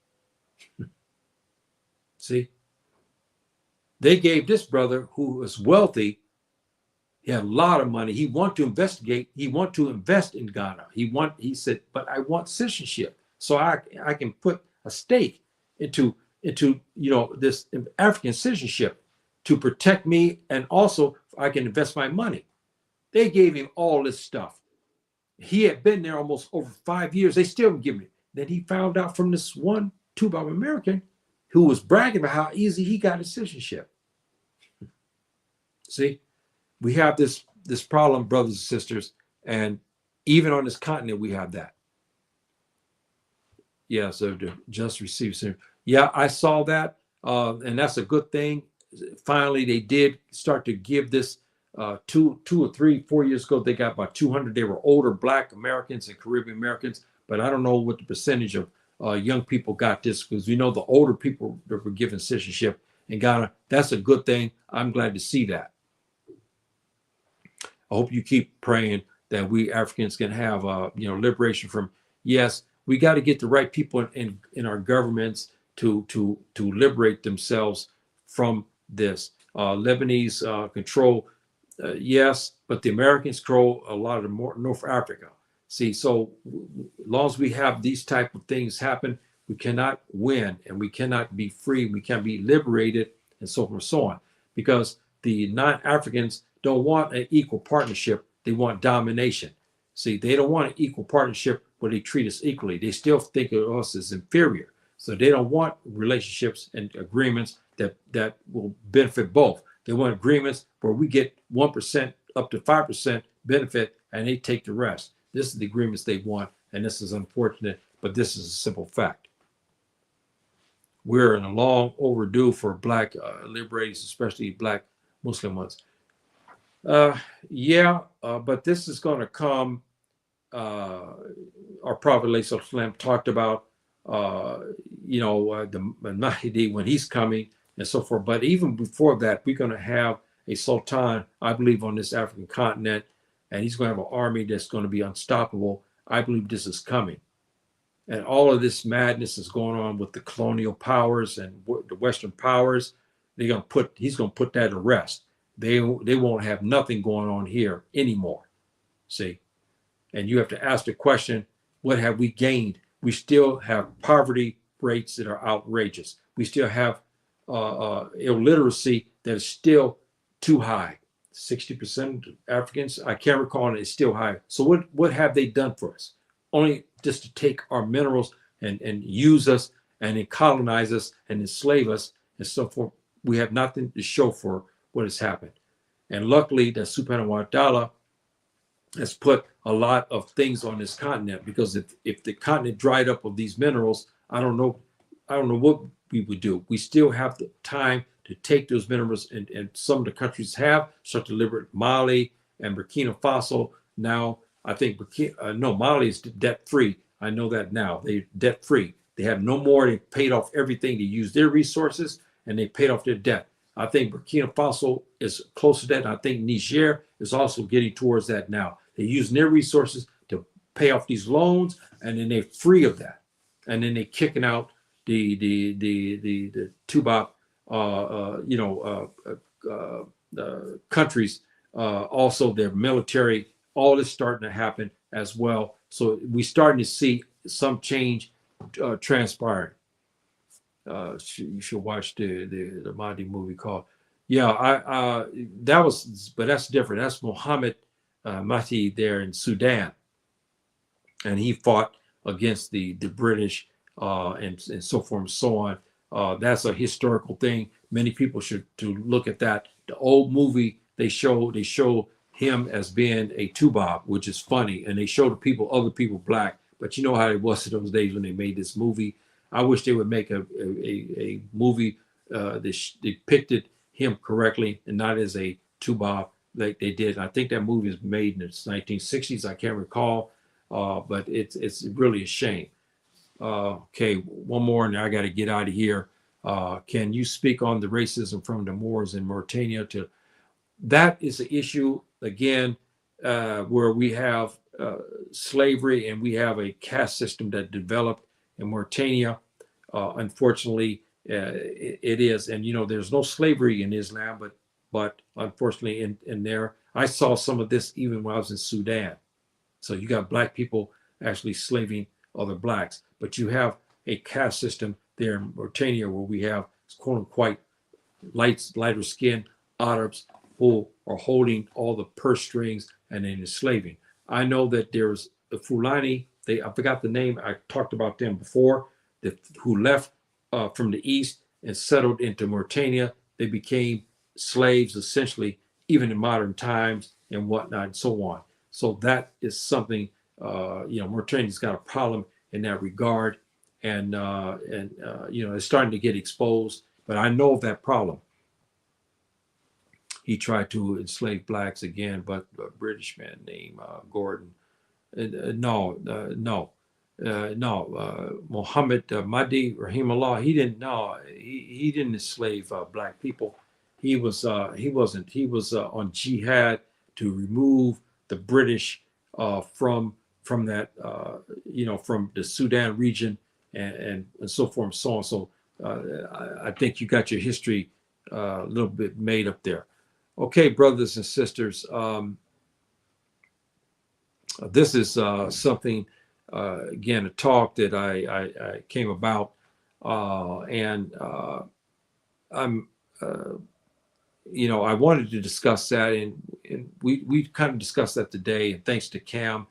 See? They gave this brother, who was wealthy, he had a lot of money. He wanted to investigate. He wanted to invest in Ghana. He said, but I want citizenship, so I can put a stake into this African citizenship to protect me, and also I can invest my money. They gave him all this stuff. He had been there almost over 5 years. They still didn't give him it. Then he found out from this one Tubac American who was bragging about how easy he got his citizenship. See, we have this problem, brothers and sisters, and even on this continent, we have that. Yeah, so to just receive some. Yeah, I saw that, and that's a good thing. Finally, they did start to give this 2 or 3, 4 years ago. They got about 200. They were older Black Americans and Caribbean Americans, but I don't know what the percentage of young people got this, because we know the older people that were given citizenship in Ghana. That's a good thing. I'm glad to see that. I hope you keep praying that we Africans can have liberation from. Yes, we got to get the right people in our governments to liberate themselves from this. Lebanese control, yes, but the Americans control a lot of North Africa. See, so as long as we have these type of things happen, we cannot win, and we cannot be free. We can't be liberated, and so forth and so on, because the non-Africans don't want an equal partnership. They want domination. See, they don't want an equal partnership where they treat us equally. They still think of us as inferior. So they don't want relationships and agreements that will benefit both. They want agreements where we get 1% up to 5% benefit, and they take the rest. This is the agreements they want, and this is unfortunate, but this is a simple fact. We're in a long overdue for Black liberators, especially Black Muslim ones. But this is going to come. Our Prophet ﷺ talked about, the Mahdi when he's coming and so forth. But even before that, we're going to have a sultan, I believe, on this African continent, and he's going to have an army that's going to be unstoppable. I believe this is coming. And all of this madness is going on with the colonial powers and the Western powers. He's going to put that to rest. They won't have nothing going on here anymore. See? And you have to ask the question, what have we gained We still have poverty rates that are outrageous. We still have illiteracy that is still too high. 60% of Africans, I can't recall, and it's still high. So what have they done for us? Only just to take our minerals and use us and then colonize us and enslave us and so forth. We have nothing to show for what has happened. And luckily, that Subhanahu wa ta'ala has put a lot of things on this continent, because if the continent dried up of these minerals, I don't know what we would do. We still have the time to take those minerals, and some of the countries have start to liberate. Mali and Burkina Faso now. I think Mali is debt free. I know that now. They're debt free. They have no more. They paid off everything. They used their resources and they paid off their debt. I think Burkina Faso is close to that. And I think Niger is also getting towards that now. They're using their resources to pay off these loans, and then they're free of that. And then they're kicking out the Tubop, countries. Also, their military. All is starting to happen as well. So we're starting to see some change transpiring. You should watch the Mahdi movie called. But that's different. That's Muhammad Mahdi there in Sudan, and he fought against the British and so forth and so on. That's a historical thing. Many people should to look at that. The old movie they show him as being a Tubob, which is funny, and they show the other people black. But you know how it was in those days when they made this movie. I wish they would make a movie that depicted him correctly and not as a Tubob like they did. I think that movie was made in the 1960s. I can't recall, but it's really a shame. Okay, one more, and I got to get out of here. Can you speak on the racism from the Moors in Mauritania? That is the issue again, where we have slavery and we have a caste system that developed in Mauritania. Unfortunately, it is, and there's no slavery in Islam, but unfortunately in there, I saw some of this even when I was in Sudan. So you got black people actually slaving other blacks, but you have a caste system there in Mauritania where we have quote unquote lighter skinned Arabs who are holding all the purse strings and then enslaving. I know that there's the Fulani. I forgot the name. I talked about them before. Who left from the east and settled into Mauritania. They became slaves essentially, even in modern times and whatnot and so on. So that is something. Mauritania's got a problem in that regard, and it's starting to get exposed. But I know of that problem. He tried to enslave blacks again, but a British man named Gordon. Muhammad Mahdi Rahimullah. He didn't. No, he didn't enslave black people. He was on jihad to remove the British from that from the Sudan region and so forth and so on. So I think you got your history a little bit made up there. Okay, brothers and sisters, this is something, again, a talk that I came about, and I'm, I wanted to discuss that, and we kind of discussed that today, and thanks to Cam,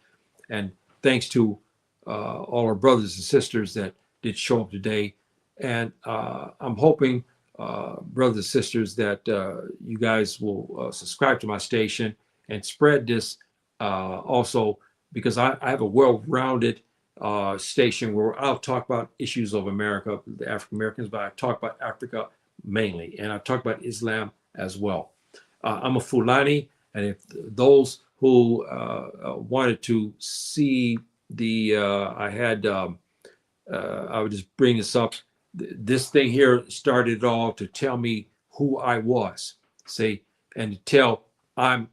and thanks to all our brothers and sisters that did show up today, and I'm hoping, brothers and sisters, that you guys will subscribe to my station and spread this also, because I have a well-rounded station where I'll talk about issues of America, the African Americans, but I talk about Africa mainly, and I talk about Islam as well. I'm a Fulani, and if those who wanted to see I would just bring this up. This thing here started all to tell me who I was, see, and to tell I'm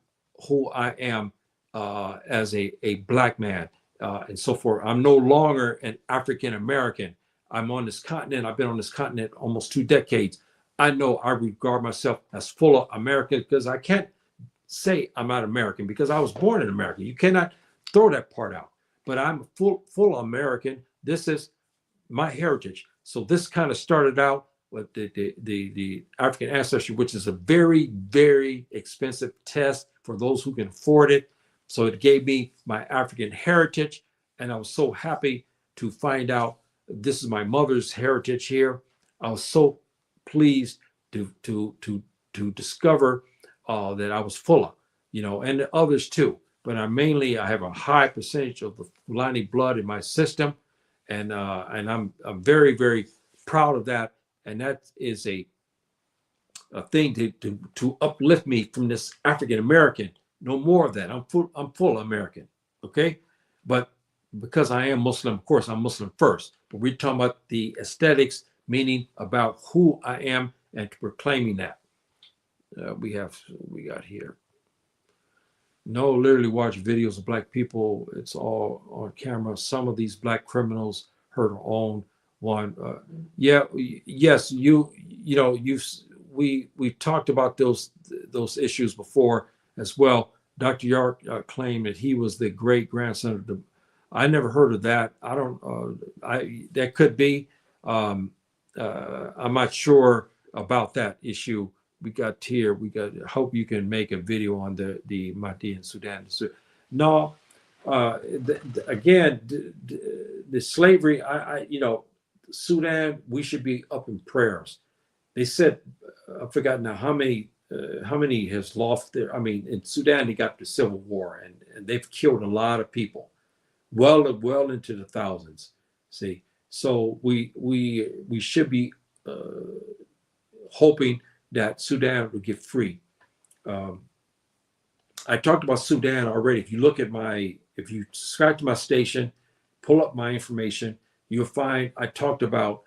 who I am as a black man and so forth. I'm no longer an African American. I'm on this continent. I've been on this continent almost 2 decades. I know I regard myself as full of American, because I can't say I'm not American because I was born in America. You cannot throw that part out. but I'm full American. This is my heritage. So this kind of started out with the African ancestry, which is a very, very expensive test for those who can afford it. So it gave me my African heritage, and I was so happy to find out this is my mother's heritage here. I was so pleased to discover that I was full of, and the others too. But I have a high percentage of the Fulani blood in my system, and I'm very, very proud of that. And that is a thing to uplift me from this African American. No more of that. I'm full American. Okay, but because I am Muslim, of course, I'm Muslim first. But we're talking about the aesthetics, meaning about who I am and proclaiming that. We got here. No, literally watch videos of black people. It's all on camera. Some of these black criminals hurt or own one. Yes, we talked about those issues before as well. Dr. Yark claimed that he was the great grandson of the. I never heard of that. I don't. That could be. I'm not sure about that issue. We got here. I hope you can make a video on the Mahdi in Sudan. So, no, again, the slavery. Sudan. We should be up in prayers. They said, I've forgotten now how many has lost their. I mean, in Sudan they got the civil war, and they've killed a lot of people, well into the thousands. See, so we should be hoping that Sudan will get free. I talked about Sudan already. If you subscribe to my station, pull up my information, you'll find I talked about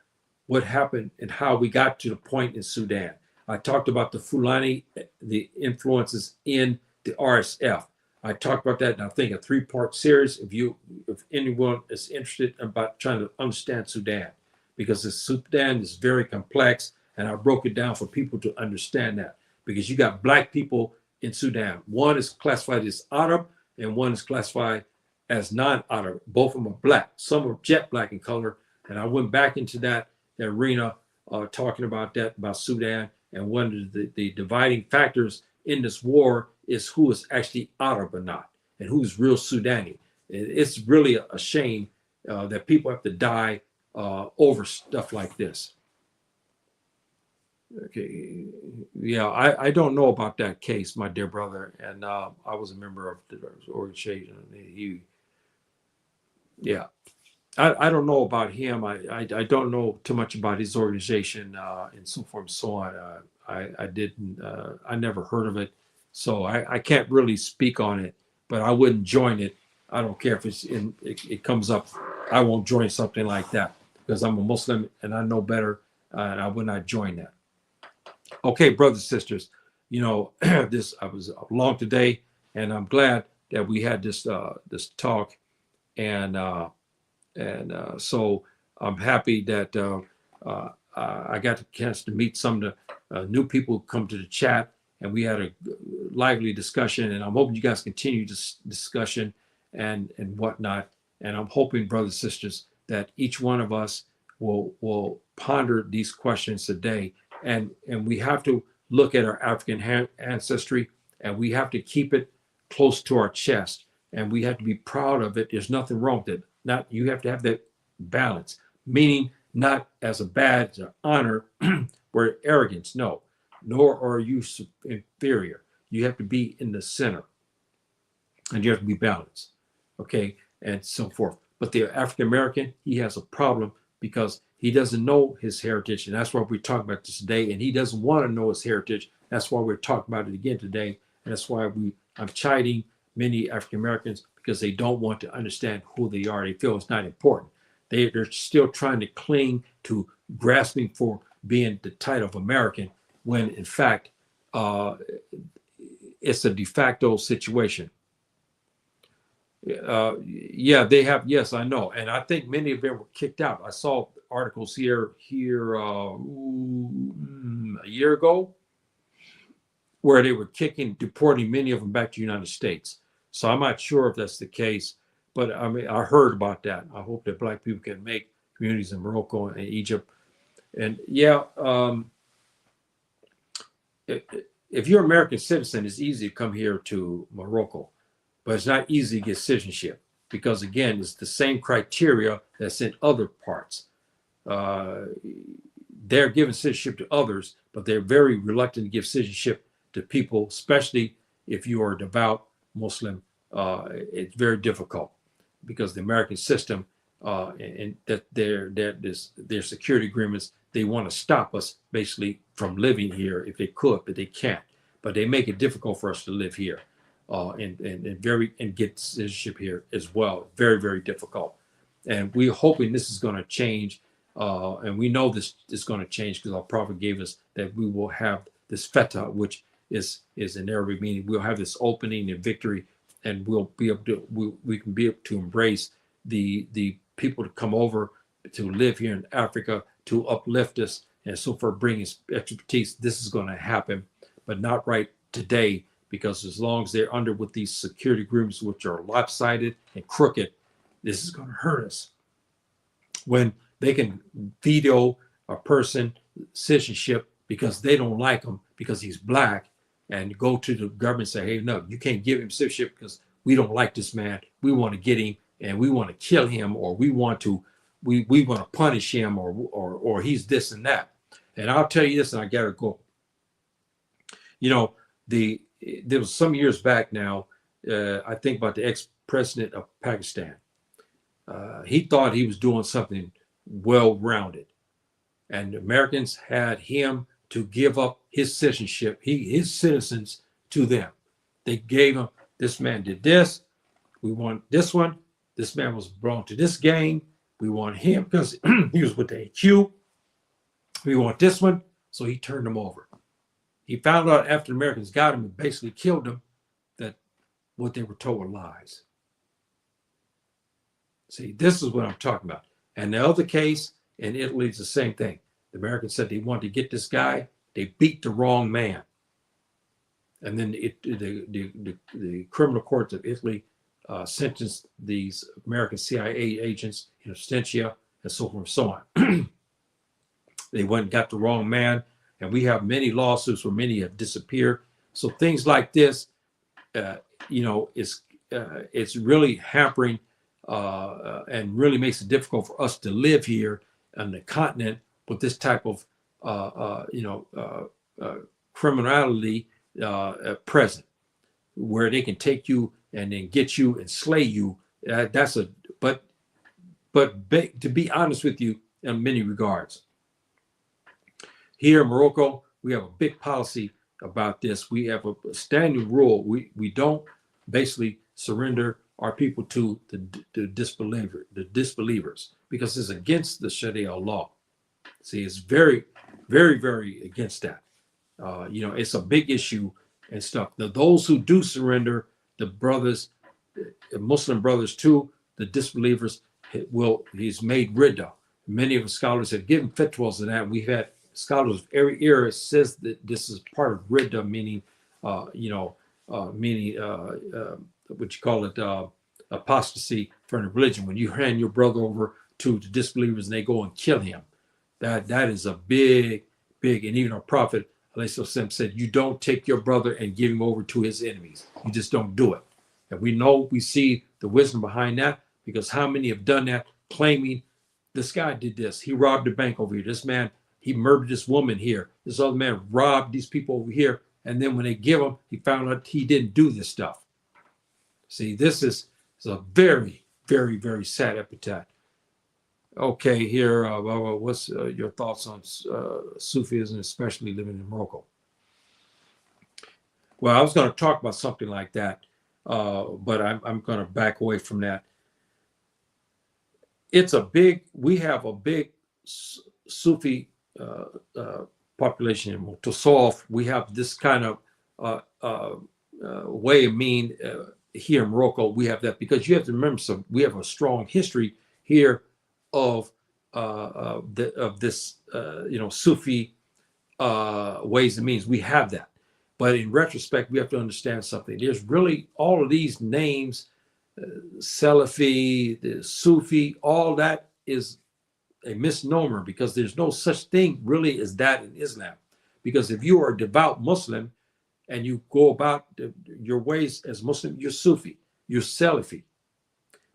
what happened and how we got to the point in Sudan. I talked about the Fulani, the influences in the RSF. I talked about that in, I think, a 3-part series. If anyone is interested about trying to understand Sudan, because the Sudan is very complex, and I broke it down for people to understand that, because you got black people in Sudan. One is classified as Arab and one is classified as non-Arab. Both of them are black. Some are jet black in color. And I went back into that arena talking about that, about Sudan. And one of the dividing factors in this war is who is actually Arab or not, and who's real Sudani. It's really a shame that people have to die over stuff like this. Okay, yeah, I don't know about that case, my dear brother, and I was a member of the organization. I don't know about him. I don't know too much about his organization and so forth and so on. I never heard of it, so I can't really speak on it. But I wouldn't join it. I don't care if it comes up. I won't join something like that because I'm a Muslim and I know better, and I would not join that. Okay, brothers and sisters, this I was long today, and I'm glad that we had this talk, and so I'm happy that I got the chance to meet some of the new people who come to the chat, and we had a lively discussion, and I'm hoping you guys continue this discussion and whatnot, and I'm hoping, brothers and sisters, that each one of us will ponder these questions today. And we have to look at our African ancestry, and we have to keep it close to our chest, and we have to be proud of it. There's nothing wrong with it. You have to have that balance, meaning not as a badge of honor or arrogance, no, nor are you inferior. You have to be in the center, and you have to be balanced, okay, and so forth. But the African American, he has a problem because he doesn't know his heritage, and that's why we're talking about this today. And he doesn't want to know his heritage. That's why we're talking about it again today, and that's why I'm chiding many African Americans because they don't want to understand who they are. They feel it's not important. They're still trying to cling to grasping for being the title of American, when in fact it's a de facto situation. Yeah, they have. Yes, I know, and I think many of them were kicked out. I saw articles here a year ago where they were deporting many of them back to the United States. So I'm not sure if that's the case, but I mean, I heard about that. I hope that Black people can make communities in Morocco and Egypt. And yeah, if you're an American citizen, it's easy to come here to Morocco, but it's not easy to get citizenship because, again, it's the same criteria that's in other parts. They're giving citizenship to others, but they're very reluctant to give citizenship to people, especially if you are a devout Muslim. It's very difficult because the American system and that their security agreements, they want to stop us basically from living here if they could, but they can't. But they make it difficult for us to live here and get citizenship here as well. Very, very difficult. And we're hoping this is going to change. And we know this is going to change because our prophet gave us that we will have this feta, which is in Arabic meaning we'll have this opening and victory, and we'll be able to we can be able to embrace the people to come over to live here in Africa to uplift us and so for bringing expertise. This is going to happen, but not right today, because as long as they're under with these security agreements, which are lopsided and crooked, this is going to hurt us. When they can veto a person citizenship because they don't like him because he's Black, and go to the government and say, hey, no, you can't give him citizenship because we don't like this man. We want to get him and we want to kill him, or we want to punish him, or he's this and that. And I'll tell you this, and I gotta go. You know, there was some years back now, I think about the ex-president of Pakistan. He thought he was doing something well-rounded, and the Americans had him to give up his citizenship, his citizens to them. They gave him, this man did this, we want this one, this man was belonged to this gang, we want him because he was with the AQ, we want this one, so he turned them over. He found out after the Americans got him and basically killed him that what they were told were lies. See, this is what I'm talking about. And the other case in Italy is the same thing. The Americans said they wanted to get this guy. They beat the wrong man. And then the criminal courts of Italy sentenced these American CIA agents in absentia and so forth and so on. They went and got the wrong man. And we have many lawsuits where many have disappeared. So things like this, it's really hampering and really makes it difficult for us to live here on the continent with this type of criminality present, where they can take you and then get you and slay you. But to be honest with you, in many regards, here in Morocco, we have a big policy about this. We have a standing rule. We don't basically surrender our people to the disbelievers, because it's against the Sharia law. See, it's very, very, very against that. It's a big issue and stuff. Now, those who do surrender, the brothers, the Muslim brothers too, the disbelievers, he's made ridda. Many of the scholars have given fatwas on that. We've had scholars of every era says that this is part of ridda, meaning, what you call it, apostasy from the religion. When you hand your brother over to the disbelievers and they go and kill him, that is a big, and even our prophet said, you don't take your brother and give him over to his enemies. You just don't do it. And we see the wisdom behind that, because how many have done that, claiming this guy did this, he robbed a bank over here, this man, he murdered this woman here, this other man robbed these people over here, and then when they give him, he found out he didn't do this stuff. See, this is a very, very, very sad epitaph. Okay, here, what's your thoughts on Sufism, especially living in Morocco? Well, I was going to talk about something like that, but I'm going to back away from that. We have a big Sufi population in Tasawwuf. We have this kind of way of being here in Morocco. We have that because you have to remember, we have a strong history here of this Sufi ways and means. We have that, but in retrospect, we have to understand something. There's really all of these names Salafi, the Sufi, all that is a misnomer, because there's no such thing really as that in Islam. Because if you are a devout Muslim and you go about your ways as Muslim, you're Sufi, you're Salafi.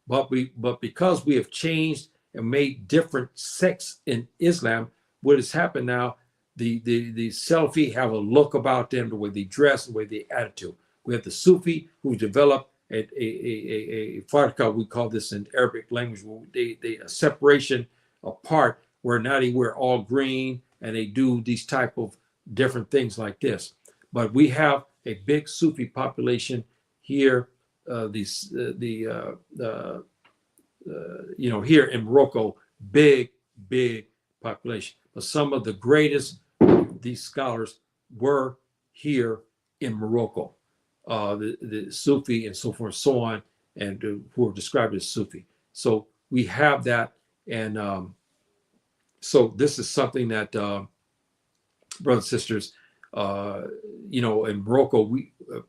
But because we have changed and made different sects in Islam, what has happened now, the Salafi have a look about them, the way they dress, the way they attitude. We have the Sufi who developed a farqa, we call this in Arabic language, they a separation apart, where now they wear all green and they do these type of different things like this. But we have a big Sufi population here, here in Morocco, big population. But some of the greatest these scholars were here in Morocco, the Sufi and so forth and so on, and who are described as Sufi. So we have that, and so this is something that, brothers and sisters, in Morocco,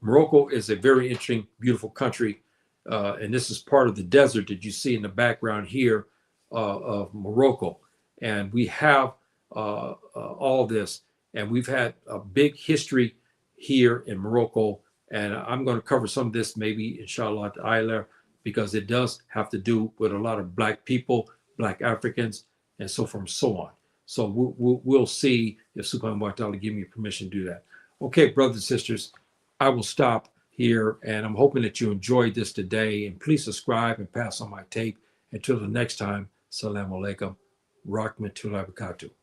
Morocco is a very interesting, beautiful country, and this is part of the desert that you see in the background here of Morocco, and we have all this, and we've had a big history here in Morocco, and I'm going to cover some of this maybe inshallah ta'ala, because it does have to do with a lot of Black people, Black Africans, and so forth and so on. So we'll see if Subhanahu wa ta'ala give me permission to do that. Okay, brothers and sisters, I will stop here, and I'm hoping that you enjoyed this today, and please subscribe and pass on my tape. Until the next time, Assalamu alaikum, rahmatullahi wa barakatuh.